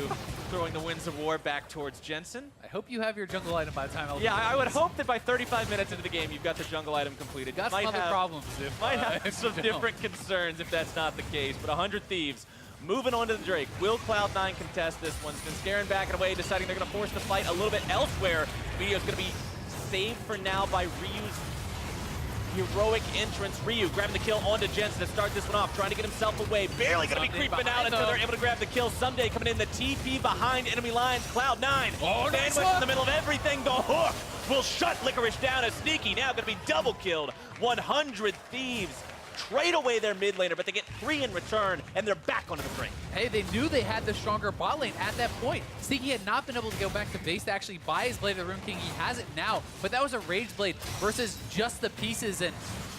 throwing the Winds of War back towards Jensen. I hope you have your jungle item by the time Elder. Yeah, I would hope that by 35 minutes into the game, you've got the jungle item completed. Got some other problems. Might have some different concerns if that's not the case, but 100 Thieves moving on to the Drake. Will Cloud9 contest this one? Been scaring back and away, deciding they're going to force the fight a little bit elsewhere. Meteo's going to be saved for now by Ryu's heroic entrance. Ryu grabbing the kill onto Jensen to start this one off, trying to get himself away. Barely going to be creeping out until they're able to grab the kill. Someday coming in the TP behind enemy lines. Cloud9 sandwiched in the middle of everything. The hook will shut Licorice down as Sneaky now going to be double killed. 100 Thieves trade away their mid laner, but they get 3 in return, and they're back onto the brink. Hey, they knew they had the stronger bot lane at that point. Sneaky had not been able to go back to base to actually buy his Blade of the Rune King. He has it now, but that was a Rage Blade versus just the pieces and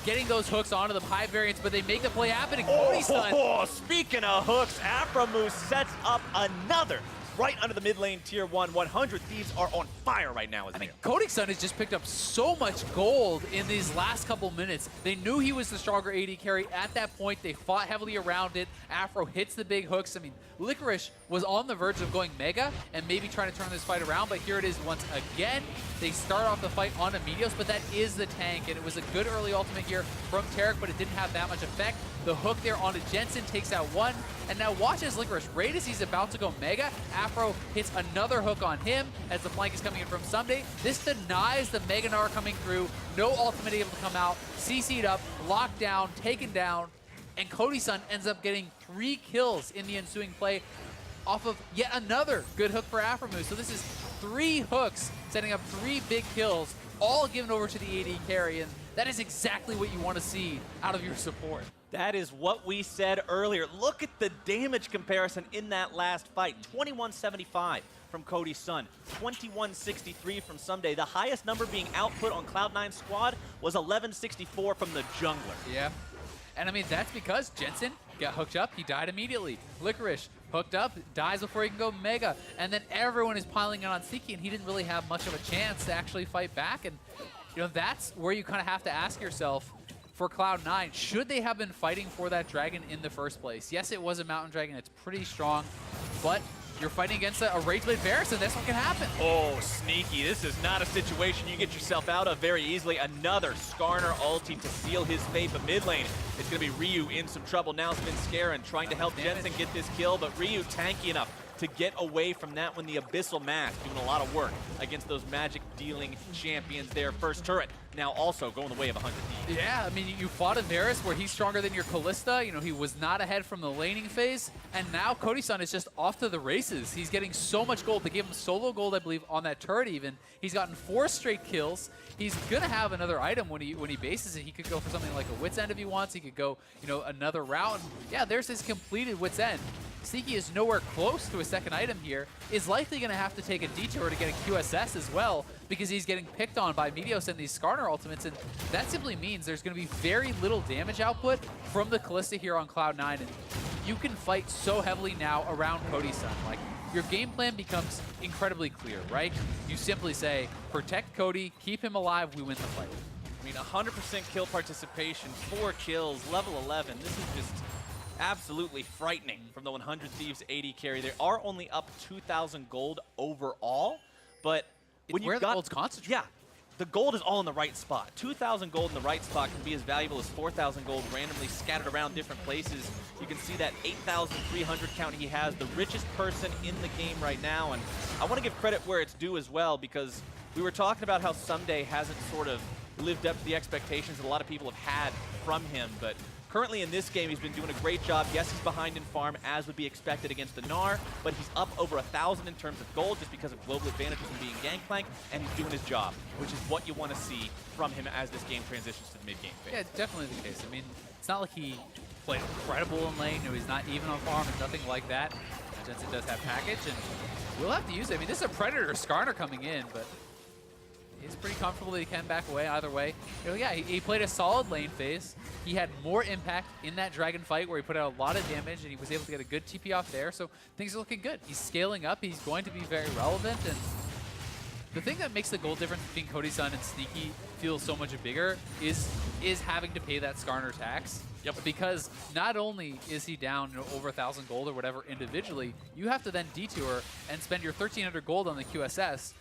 getting those hooks onto them, high variance, but they make the play happen. And Speaking of hooks, Aframoose sets up another right under the mid lane tier 1. 100 Thieves are on fire right now. I mean, Cody Sun has just picked up so much gold in these last couple minutes. They knew he was the stronger AD carry at that point. They fought heavily around it. Afro hits the big hooks. I mean, Licorice was on the verge of going mega and maybe trying to turn this fight around, but here it is once again. They start off the fight on Amedios, but that is the tank, and it was a good early ultimate here from Tarek, but it didn't have that much effect. The hook there onto Jensen takes out one, and now watch as Licorice, right as he's about to go mega, Afro hits another hook on him as the flank is coming in from Someday. This denies the Mega Gnar coming through, no ultimate able to come out, CC'd up, locked down, taken down, and Cody Sun ends up getting 3 kills in the ensuing play off of yet another good hook for Aframoose. So this is 3 hooks, setting up 3 big kills, all given over to the AD carry, and that is exactly what you want to see out of your support. That is what we said earlier. Look at the damage comparison in that last fight. 2175 from Cody Sun, 2163 from Someday. The highest number being output on Cloud9 squad was 1164 from the jungler. Yeah. And I mean, that's because Jensen got hooked up, he died immediately. Licorice hooked up, dies before he can go mega. And then everyone is piling in on Sneaky, and he didn't really have much of a chance to actually fight back. And, you know, that's where you kind of have to ask yourself, for Cloud9, should they have been fighting for that dragon in the first place? Yes, it was a mountain dragon, it's pretty strong, but you're fighting against a Rage Blade Varus, and that's what can happen. Oh, Sneaky, this is not a situation you get yourself out of very easily. Another Skarner ulti to seal his fate, but mid lane, it's going to be Ryu in some trouble. Now Spin Scarin trying to help Jensen get this kill, but Ryu tanky enough to get away from that when the Abyssal Mask doing a lot of work against those magic-dealing champions there. First turret now also going the way of 100 Thieves. Yeah, I mean, you fought a Varus where he's stronger than your Kalista. You know, he was not ahead from the laning phase, and now Cody Sun is just off to the races. He's getting so much gold. They gave him solo gold, I believe, on that turret even. He's gotten 4 straight kills. He's gonna have another item when he bases it. He could go for something like a Wit's End if he wants. He could go, you know, another route. And yeah, there's his completed Wit's End. Sneaky is nowhere close to a second item here, is likely going to have to take a detour to get a QSS as well, because he's getting picked on by Medios and these Skarner ultimates, and that simply means there's going to be very little damage output from the Kalista here on Cloud9, and you can fight so heavily now around Cody Sun. Like, your game plan becomes incredibly clear, right? You simply say, protect Cody, keep him alive, we win the fight. I mean, 100% kill participation, 4 kills, level 11. This is just absolutely frightening from the 100 Thieves AD carry. They are only up 2,000 gold overall, but when where the gold's concentrated. Yeah, the gold is all in the right spot. 2,000 gold in the right spot can be as valuable as 4,000 gold randomly scattered around different places. You can see that 8,300 count he has, the richest person in the game right now, and I want to give credit where it's due as well, because we were talking about how Someday hasn't sort of lived up to the expectations that a lot of people have had from him, but currently in this game, he's been doing a great job. Yes, he's behind in farm, as would be expected against the Gnar, but he's up over 1,000 in terms of gold just because of global advantages and being gangplank, and he's doing his job, which is what you want to see from him as this game transitions to the mid-game phase. Yeah, it's definitely the case. I mean, it's not like he played incredible in lane, he's not even on farm, and nothing like that. Jensen does have package, and we'll have to use it. I mean, this is a Predator Skarner coming in, but he's pretty comfortable that he can back away either way. You know, yeah, he played a solid lane phase. He had more impact in that dragon fight where he put out a lot of damage, and he was able to get a good TP off there, so things are looking good. He's scaling up. He's going to be very relevant, and the thing that makes the gold difference between Cody Sun and Sneaky feel so much bigger is having to pay that Skarner tax. Yep. Because not only is he down, you know, over 1,000 gold or whatever individually, you have to then detour and spend your 1,300 gold on the QSS.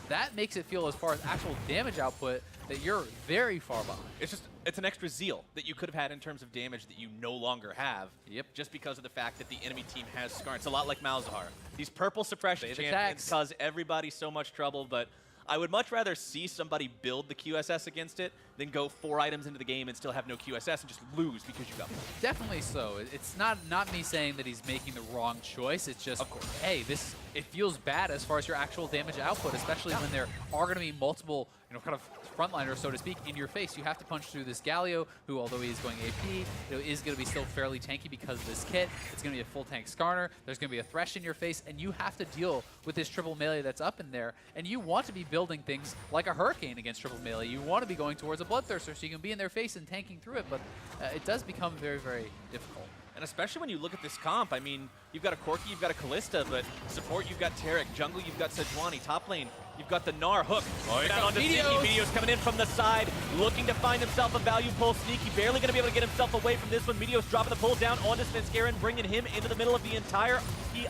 That makes it feel, as far as actual damage output, that you're very far behind. It's an extra zeal that you could have had in terms of damage that you no longer have. Yep. Just because of the fact that the enemy team has Skarner. It's a lot like Malzahar. These purple suppression champions cause everybody so much trouble, but I would much rather see somebody build the QSS against it than go 4 items into the game and still have no QSS and just lose because you got one. Definitely so. It's not me saying that he's making the wrong choice. It's just, hey, it feels bad as far as your actual damage output, especially when there are going to be multiple, you kind of frontliner, so to speak, in your face. You have to punch through this Galio, who, although he is going AP, is going to be still fairly tanky because of this kit. It's going to be a full tank Skarner. There's going to be a Thresh in your face, and you have to deal with this triple melee that's up in there. And you want to be building things like a Hurricane against triple melee. You want to be going towards a Bloodthirster so you can be in their face and tanking through it, but it does become very, very difficult. And especially when you look at this comp, I mean, you've got a Corki, you've got a Kalista, but support, you've got Tarek. Jungle, you've got Sejuani. Top lane, you've got the Gnar hook. Down onto Sneaky. Meteos coming in from the side, looking to find himself a value pull. Sneaky barely going to be able to get himself away from this one. Meteos dropping the pull down onto Svenskeren, bringing him into the middle of the entire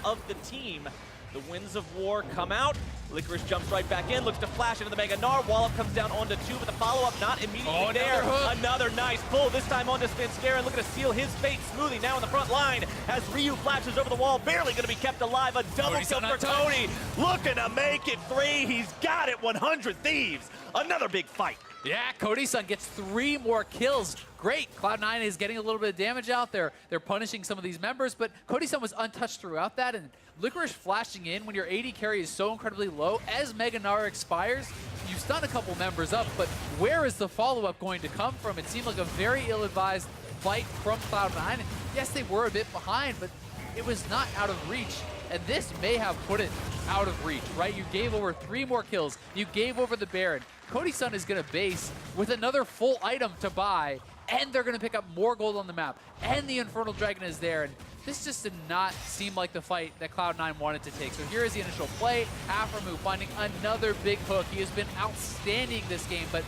of the team. The Winds of War come out. Licorice jumps right back in, looks to flash into the Mega Gnar. Wallop comes down onto 2, but the follow-up not immediately there. Another nice pull, this time onto Svenskeren, looking to seal his fate. Smoothie now in the front line as Ryu flashes over the wall, barely going to be kept alive. A double kill for Cody, looking to make it 3. He's got it, 100 Thieves. Another big fight. Yeah, Cody-san gets 3 more kills. Great. Cloud9 is getting a little bit of damage out there. They're punishing some of these members, but Cody-san was untouched throughout that, and Licorice flashing in when your AD carry is so incredibly low. As Mega Gnar expires, you stun a couple members up, but where is the follow-up going to come from? It seemed like a very ill-advised fight from Cloud9. And yes, they were a bit behind, but it was not out of reach. And this may have put it out of reach, right? You gave over 3 more kills. You gave over the Baron. Cody-san is going to base with another full item to buy, and they're going to pick up more gold on the map, and the Infernal Dragon is there. And this just did not seem like the fight that Cloud9 wanted to take. So here is the initial play. Aframu finding another big hook. He has been outstanding this game, but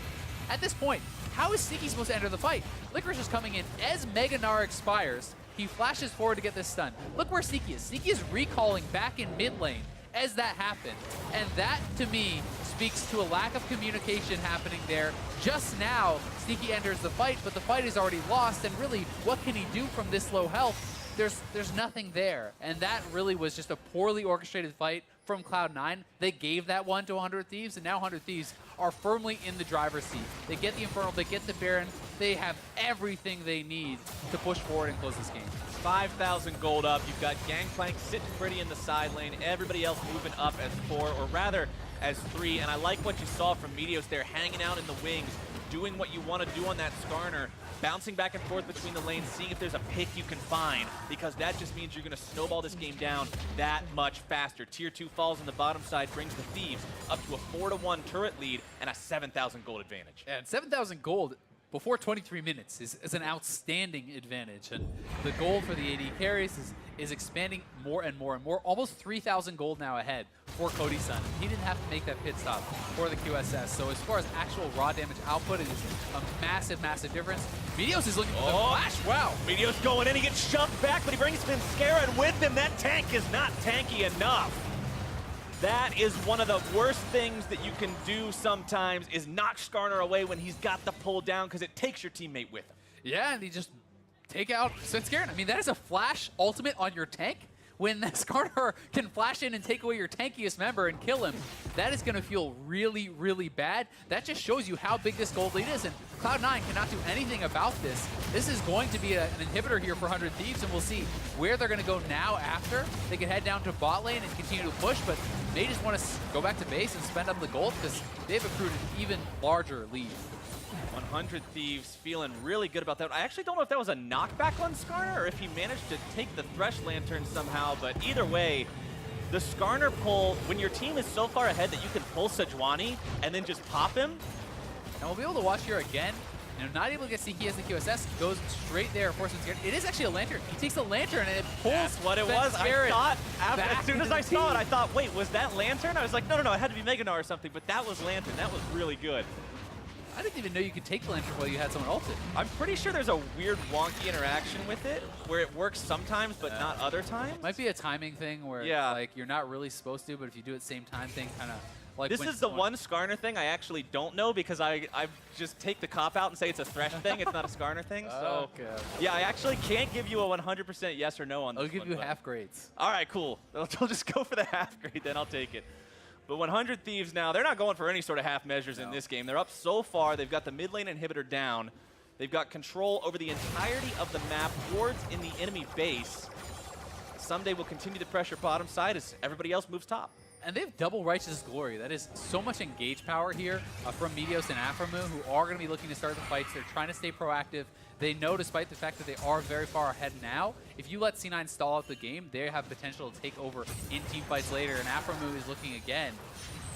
at this point, how is Sneaky supposed to enter the fight? Licorice is coming in as Mega Gnar expires. He flashes forward to get this stun. Look where Sneaky is. Sneaky is recalling back in mid lane as that happened. And that, to me, speaks to a lack of communication happening there. Just now, Sneaky enters the fight, but the fight is already lost, and really, what can he do from this low health? There's nothing there. And that really was just a poorly orchestrated fight from Cloud9. They gave that one to 100 Thieves, and now 100 Thieves are firmly in the driver's seat. They get the Infernal, they get the Baron, they have everything they need to push forward and close this game. 5,000 gold up. You've got Gangplank sitting pretty in the side lane. Everybody else moving up as 4, or rather as 3. And I like what you saw from Meteos there, hanging out in the wings, doing what you want to do on that Skarner, bouncing back and forth between the lanes, seeing if there's a pick you can find, because that just means you're going to snowball this game down that much faster. Tier 2 falls on the bottom side, brings the Thieves up to a 4-1 turret lead and a 7,000 gold advantage. And 7,000 gold before 23 minutes is an outstanding advantage. And the gold for the AD carries is expanding more and more and more. Almost 3,000 gold now ahead for Cody-san. He didn't have to make that pit stop for the QSS. So as far as actual raw damage output, it is a massive, massive difference. Meteos is looking for the flash. Wow. Meteos going in, he gets shoved back, but he brings Svenskeren with him. That tank is not tanky enough. That is one of the worst things that you can do sometimes, is knock Skarner away when he's got the pull down, because it takes your teammate with him. Yeah, and he just take out Svenskeren. I mean, that is a flash ultimate on your tank. When Skarner can flash in and take away your tankiest member and kill him, that is going to feel really, really bad. That just shows you how big this gold lead is, and Cloud9 cannot do anything about this. This is going to be an inhibitor here for 100 Thieves, and we'll see where they're going to go now after. They can head down to bot lane and continue to push, but they just want to go back to base and spend up the gold because they've accrued an even larger lead. 100 Thieves feeling really good about that. I actually don't know if that was a knockback on Skarner or if he managed to take the Thresh Lantern somehow, but either way, the Skarner pull, when your team is so far ahead that you can pull Sejuani and then just pop him. And we'll be able to watch here again. You know, not able to get Sneaky as the QSS, goes straight there for Svenskeren. It is actually a lantern. He takes the lantern and it pulls. That's what it was. I thought, as soon as I saw it, I thought, wait, was that lantern? I was like, no, it had to be Mega Gnar or something, but that was lantern. That was really good. I didn't even know you could take the lantern while you had someone ulted. I'm pretty sure there's a weird wonky interaction with it where it works sometimes but not other times. Might be a timing thing where like you're not really supposed to, but if you do it same time thing, kind of like this is the one Skarner thing I actually don't know, because I just take the cop out and say it's a Thresh thing. It's not a Skarner thing. So yeah, I actually can't give you a 100% yes or no on this. I'll give you half grades. All right, cool. I'll just go for the half grade, then I'll take it. But 100 Thieves now, they're not going for any sort of half measures in this game. They're up so far. They've got the mid lane inhibitor down. They've got control over the entirety of the map, wards in the enemy base. Someday we'll continue to pressure bottom side as everybody else moves top. And they have double Righteous Glory. That is so much engage power here from Meteos and Aframu, who are going to be looking to start the fights. They're trying to stay proactive. They know, despite the fact that they are very far ahead now, if you let C9 stall out the game, they have potential to take over in team fights later. And Aframu is looking again,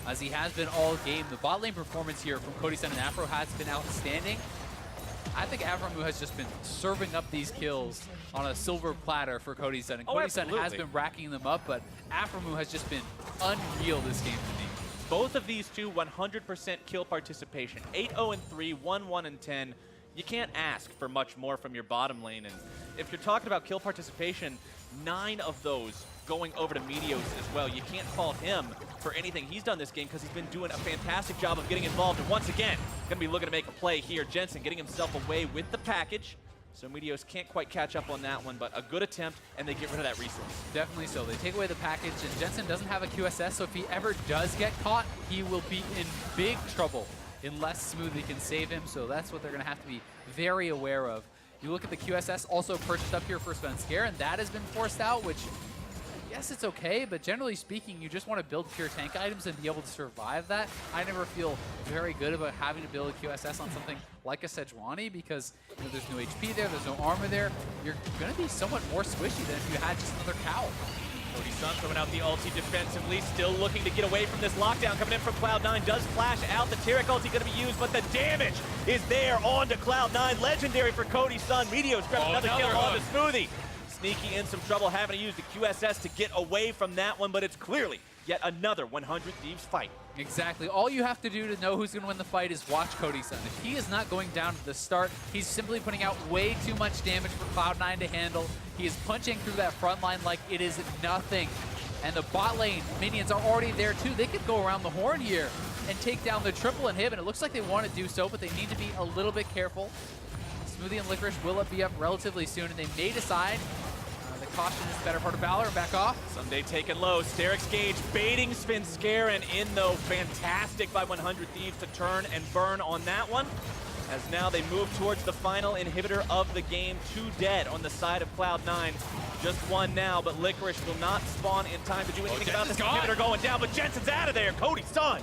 as he has been all game. The bot lane performance here from Cody Sun and Afro has been outstanding. I think Aframu has just been serving up these kills on a silver platter for Cody Sun. And Cody Sun has been racking them up, but Aframu has just been unreal this game to me. Both of these two, 100% kill participation. 8-0-3, 1-1-10. You can't ask for much more from your bottom lane. And if you're talking about kill participation, 9 of those going over to Meteos as well. You can't fault him for anything he's done this game because he's been doing a fantastic job of getting involved. And once again, going to be looking to make a play here. Jensen getting himself away with the package. So Meteos can't quite catch up on that one, but a good attempt, and they get rid of that resource. Definitely so. They take away the package, and Jensen doesn't have a QSS, so if he ever does get caught, he will be in big trouble unless Smoothie can save him. So that's what they're going to have to be very aware of. You look at the QSS also purchased up here for Svenskar, and that has been forced out, which, yes, it's okay, but generally speaking, you just want to build pure tank items and be able to survive that. I never feel very good about having to build a QSS on something like a Sejuani because there's no HP there, there's no armor there. You're going to be somewhat more squishy than if you had just another cow. Cody Sun throwing out the ulti defensively, still looking to get away from this lockdown coming in from Cloud9. Does flash out, the Tyrek ulti going to be used, but the damage is there onto Cloud9. Legendary for Cody Sun. Meteos grab another kill onto Smoothie. Sneaky in some trouble, having to use the QSS to get away from that one, but it's clearly yet another 100 Thieves fight. Exactly. All you have to do to know who's going to win the fight is watch Cody Sun. If he is not going down to the start, he's simply putting out way too much damage for Cloud9 to handle. He is punching through that front line like it is nothing. And the bot lane minions are already there too. They could go around the horn here and take down the triple inhib, and it looks like they want to do so, but they need to be a little bit careful. Smoothie and Licorice will be up relatively soon, and they may decide caution is better part of Valor and back off. Sunday taken low. Sterek's Gage baiting Svenskar, and in though, fantastic by 100 Thieves to turn and burn on that one. As now they move towards the final inhibitor of the game. 2 dead on the side of Cloud9. Just 1 now, but Licorice will not spawn in time to do anything about this inhibitor going down, but Jensen's out of there. Cody Sun.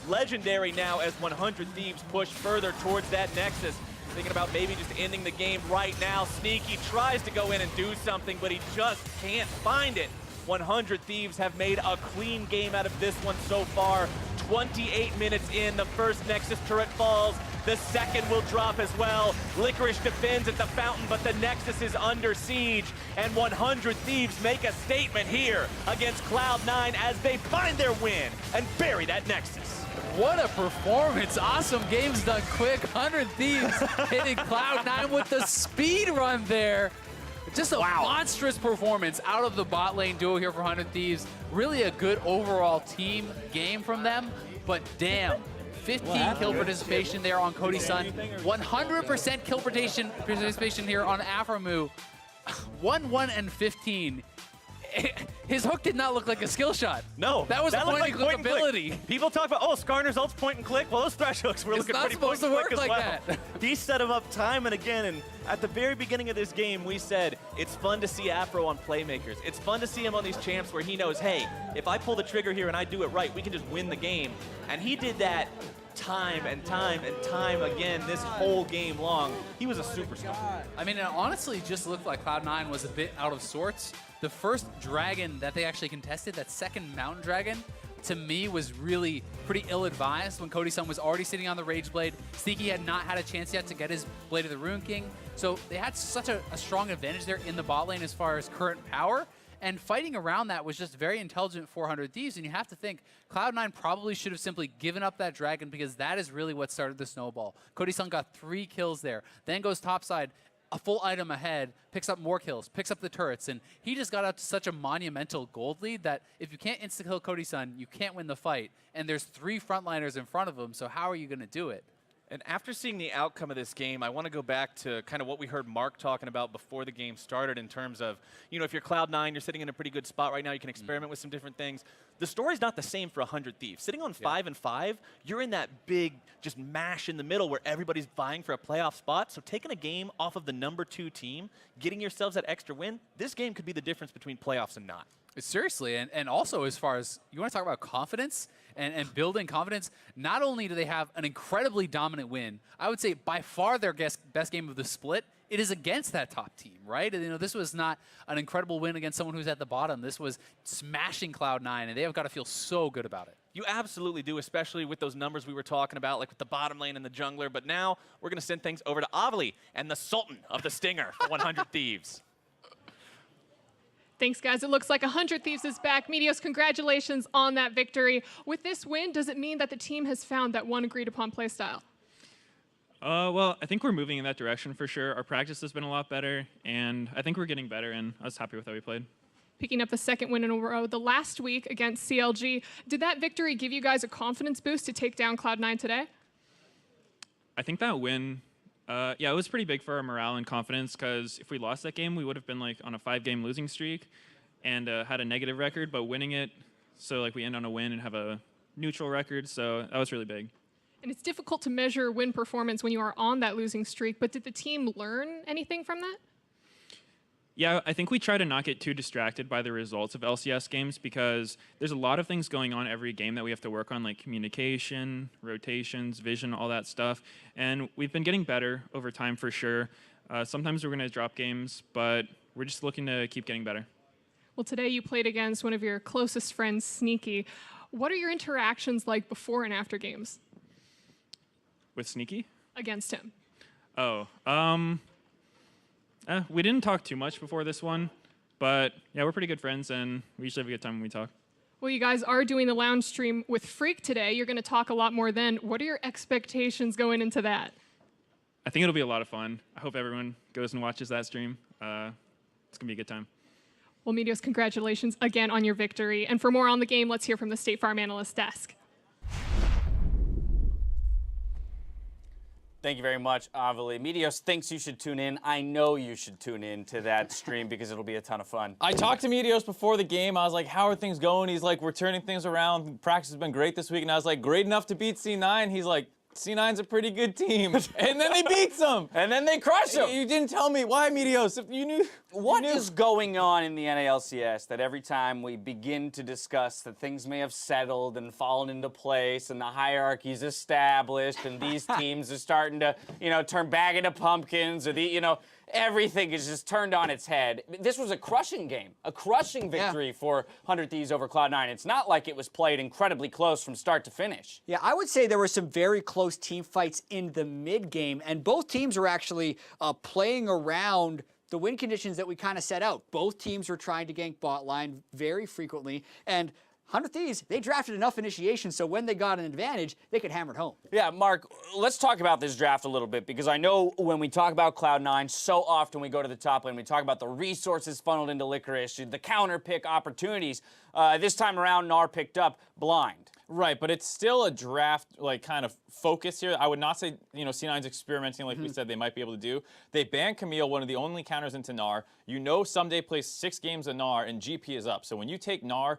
Legendary now as 100 Thieves push further towards that Nexus. Thinking about maybe just ending the game right now. Sneaky tries to go in and do something, but he just can't find it. 100 Thieves have made a clean game out of this one so far. 28 minutes in, the first Nexus turret falls. The second will drop as well. Licorice defends at the fountain, but the Nexus is under siege. And 100 Thieves make a statement here against Cloud9 as they find their win and bury that Nexus. What a performance. Awesome games done quick. 100 Thieves hitting Cloud9 with the speed run there. Just a monstrous performance out of the bot lane duo here for 100 Thieves. Really a good overall team game from them, but damn. 15 kill participation there on Cody Sun. 100% kill participation here on Aframu. 1-1-15. His hook did not look like a skill shot. No. That was a point-and-click ability. People talk about, oh, Skarner's ult's point and click. Well, those thrash hooks were looking pretty point and click as well. It's not supposed to work like that. He set him up time and again, and at the very beginning of this game, we said, it's fun to see Afro on playmakers. It's fun to see him on these champs where he knows, hey, if I pull the trigger here and I do it right, we can just win the game. And he did that time and time and time again this whole game long. He was a superstar. I mean, it honestly just looked like Cloud9 was a bit out of sorts. The first dragon that they actually contested, that second mountain dragon, to me was really pretty ill-advised when Cody Sun was already sitting on the Rage Blade. Sneaky had not had a chance yet to get his Blade of the Rune King. So they had such a strong advantage there in the bot lane as far as current power. And fighting around that was just very intelligent 400 Thieves. And you have to think, Cloud9 probably should have simply given up that dragon because that is really what started the snowball. Cody Sun got 3 kills there, then goes topside, a full item ahead, picks up more kills, picks up the turrets, and he just got out to such a monumental gold lead that if you can't insta-kill Cody Sun, you can't win the fight. And there's 3 frontliners in front of him, so how are you going to do it? And after seeing the outcome of this game, I want to go back to kind of what we heard Mark talking about before the game started in terms of, you know, if you're Cloud9, you're sitting in a pretty good spot right now. You can experiment with some different things. The story's not the same for 100 Thieves. Sitting on 5-5, you're in that big just mash in the middle where everybody's vying for a playoff spot. So taking a game off of the #2 team, getting yourselves that extra win, this game could be the difference between playoffs and not. Seriously, and also as far as you want to talk about confidence and building confidence, not only do they have an incredibly dominant win, I would say by far their best game of the split, it is against that top team, right? You know, this was not an incredible win against someone who's at the bottom. This was smashing Cloud9, and they have got to feel so good about it. You absolutely do, especially with those numbers we were talking about, like with the bottom lane and the jungler. But now we're going to send things over to Avali and the Sultan of the Stinger for 100 Thieves. Thanks, guys. It looks like 100 Thieves is back. Meteos, congratulations on that victory. With this win, does it mean that the team has found that one agreed-upon playstyle? Well, I think we're moving in that direction for sure. Our practice has been a lot better, and I think we're getting better, and I was happy with how we played. Picking up the second win in a row, the last week against CLG. Did that victory give you guys a confidence boost to take down Cloud9 today? I think that win, yeah, it was pretty big for our morale and confidence, because if we lost that game, we would have been like on a 5-game losing streak and had a negative record, but winning it, so like we end on a win and have a neutral record, so that was really big. And it's difficult to measure win performance when you are on that losing streak, but did the team learn anything from that? Yeah, I think we try to not get too distracted by the results of LCS games, because there's a lot of things going on every game that we have to work on, like communication, rotations, vision, all that stuff. And we've been getting better over time for sure. Sometimes we're going to drop games, but we're just looking to keep getting better. Well, today you played against one of your closest friends, Sneaky. What are your interactions like before and after games? With Sneaky? Against him. Oh, we didn't talk too much before this one, but yeah, we're pretty good friends, and we usually have a good time when we talk. Well, you guys are doing the lounge stream with Freak today. You're going to talk a lot more then. What are your expectations going into that? I think it'll be a lot of fun. I hope everyone goes and watches that stream. It's going to be a good time. Well, Meteos, congratulations again on your victory. And for more on the game, let's hear from the State Farm Analyst Desk. Thank you very much, Avali. Meteos thinks you should tune in. I know you should tune in to that stream because it'll be a ton of fun. I talked to Meteos before the game. I was like, how are things going? He's like, we're turning things around. Practice has been great this week. And I was like, great enough to beat C9? He's like, C9's a pretty good team. And then they beat them. And then they crushed them. You didn't tell me. Why, Meteos? If you knew. What is going on in the NALCS that every time we begin to discuss that things may have settled and fallen into place and the hierarchy's established and these teams are starting to, turn bag into pumpkins, or everything is just turned on its head. This was a crushing game, a crushing victory for 100 Thieves over Cloud9. It's not like it was played incredibly close from start to finish. Yeah, I would say there were some very close team fights in the mid-game, and both teams were actually playing around the win conditions that we kind of set out. Both teams were trying to gank bot line very frequently, and 100 Thieves, they drafted enough initiation so when they got an advantage, they could hammer it home. Yeah, Mark, let's talk about this draft a little bit, because I know when we talk about Cloud9, so often we go to the top lane, we talk about the resources funneled into Licorice, the counter pick opportunities. This time around, Gnar picked up Blind. Right, but it's still a draft, kind of focus here. I would not say, C9's experimenting like we said they might be able to do. They banned Camille, one of the only counters into Gnar. Someday plays 6 games of Gnar, and GP is up. So when you take Gnar,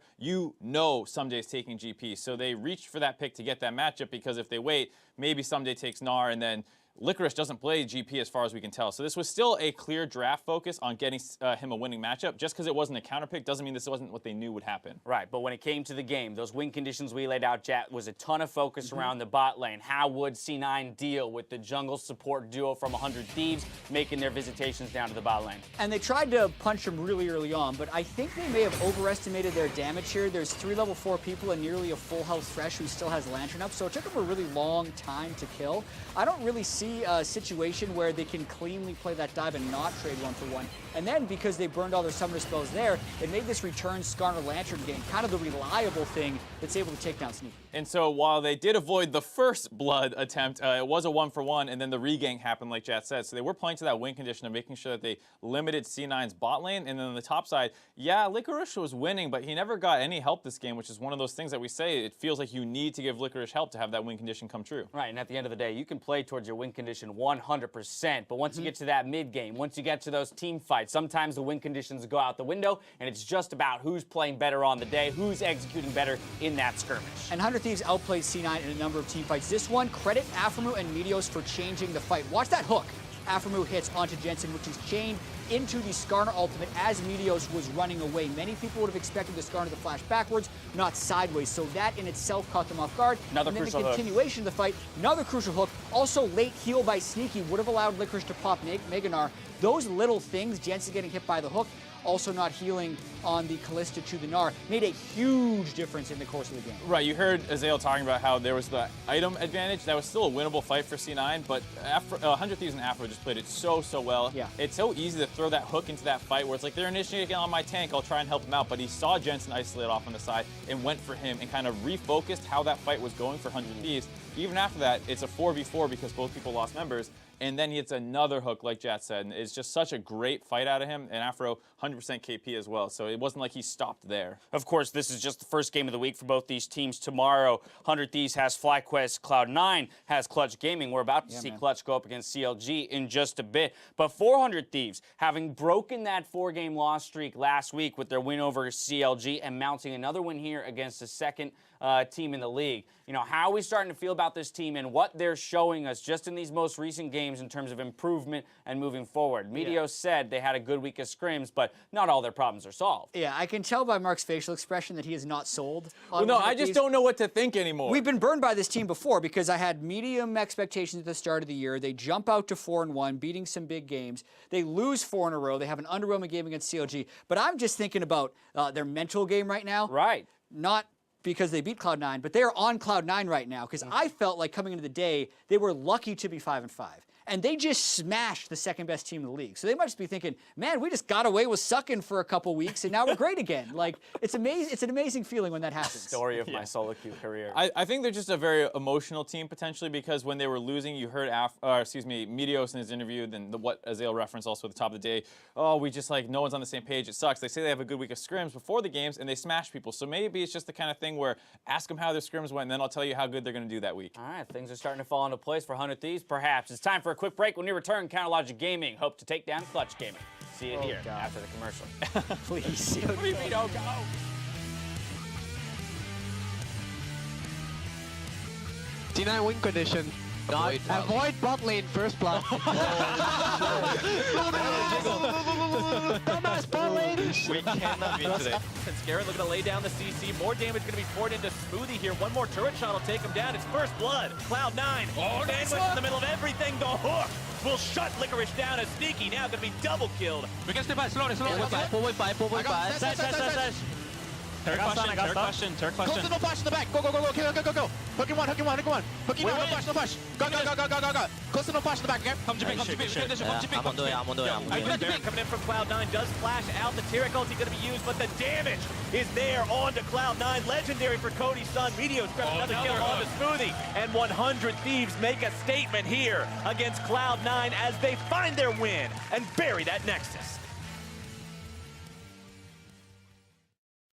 Someday's taking GP. So they reached for that pick to get that matchup, because if they wait, maybe Someday takes Gnar, and then Licorice doesn't play GP as far as we can tell. So this was still a clear draft focus on getting him a winning matchup. Just because it wasn't a counter pick doesn't mean this wasn't what they knew would happen. Right, but when it came to the game, those win conditions we laid out, Jet, was a ton of focus around the bot lane. How would C9 deal with the jungle support duo from 100 Thieves making their visitations down to the bot lane? And they tried to punch him really early on, but I think they may have overestimated their damage here. There's 3 level 4 people and nearly a full health Thresh who still has Lantern up, so it took him a really long time to kill. I don't really see see a situation where they can cleanly play that dive and not trade 1-for-1. And then because they burned all their summoner spells there, it made this return Skarner Lantern game kind of the reliable thing that's able to take down Sneaky. And so while they did avoid the first blood attempt, it was a 1-for-1, and then the regank happened like Jat said. So they were playing to that win condition of making sure that they limited C9's bot lane. And then on the top side, yeah, Licorice was winning, but he never got any help this game, which is one of those things that we say, it feels like you need to give Licorice help to have that win condition come true. Right, and at the end of the day, you can play towards your win condition 100%, but once you get to that mid game, once you get to those team fights, sometimes the win conditions go out the window, and it's just about who's playing better on the day, who's executing better in that skirmish. And 100 Thieves outplayed C9 in a number of team fights. This one, credit Aphromoo and Meteos for changing the fight. Watch that hook. Aphromoo hits onto Jensen, which is chained into the Skarner ultimate as Meteos was running away. Many people would have expected the Skarner to flash backwards, not sideways, so that in itself caught them off guard. Another and then crucial the continuation of the fight, another crucial hook, also late heal by Sneaky would have allowed Licorice to pop Meganar. Those little things, Jensen getting hit by the hook, also not healing on the Callista to the Gnar, made a huge difference in the course of the game. Right, you heard Azael talking about how there was the item advantage. That was still a winnable fight for C9, but 100 Thieves and Afro just played it so well. Yeah. It's so easy to throw that hook into that fight where it's like, they're initiating on my tank, I'll try and help him out, but he saw Jensen isolate off on the side and went for him and kind of refocused how that fight was going for 100 Thieves. Even after that, it's a 4v4 because both people lost members. And then he hits another hook, like Jat said. And it's just such a great fight out of him. And Afro, 100% KP as well. So it wasn't like he stopped there. Of course, this is just the first game of the week for both these teams. Tomorrow, 100 Thieves has FlyQuest, Cloud9 has Clutch Gaming. We're about to see Clutch go up against CLG in just a bit. But 400 Thieves, having broken that 4-game loss streak last week with their win over CLG and mounting another win here against the second team in the league. You know, how are we starting to feel about this team and what they're showing us just in these most recent games in terms of improvement and moving forward? Meteos said they had a good week of scrims, but not all their problems are solved. Yeah, I can tell by Mark's facial expression that he is not sold. Well, no, I just don't know what to think anymore. We've been burned by this team before because I had medium expectations at the start of the year. They jump out to 4-1, beating some big games. They lose 4 in a row. They have an underwhelming game against CLG. But I'm just thinking about their mental game right now. Right. Not because they beat Cloud9, but they're on Cloud9 right now because I felt like coming into the day, they were lucky to be 5-5. And they just smashed the second best team in the league. So they might just be thinking, man, we just got away with sucking for a couple weeks and now we're great again. Like, it's amazing. It's an amazing feeling when that happens. Story of my solo queue career. I think they're just a very emotional team potentially because when they were losing, you heard Meteos in his interview, then what Azael referenced also at the top of the day. Oh, we just like, no one's on the same page. It sucks. They say they have a good week of scrims before the games and they smash people. So maybe it's just the kind of thing where ask them how their scrims went and then I'll tell you how good they're going to do that week. All right, things are starting to fall into place for 100 Thieves, perhaps. It's time for a quick break. When we return, Counterlogic Gaming hope to take down Clutch Gaming. See you here after the commercial. Please. What do you mean, oh, go? D9 win condition. Avoid bot lane first blood. Dumbass bot lane! We cannot beat today. And Scarrett looking to lay down the CC. More damage going to be poured into Smoothie here. One more turret shot will take him down. It's first blood. Cloud9. Bandwidth in the middle of everything. The hook will shut Licorice down as Sneaky. Now going to be double killed. We can step back slowly. 4.5. Turret question. Close to no flash in the back. Go. Hooking one. Hooking one. No flash. Go. Close to no flash in the back, okay? Come GP. Coming in from Cloud9 does flash out. The Tyrek ulti going to be used, but the damage is there onto Cloud9. Legendary for Cody's son. Meteos grab another kill onto Smoothie. And 100 Thieves make a statement here against Cloud9 as they find their win and bury that Nexus.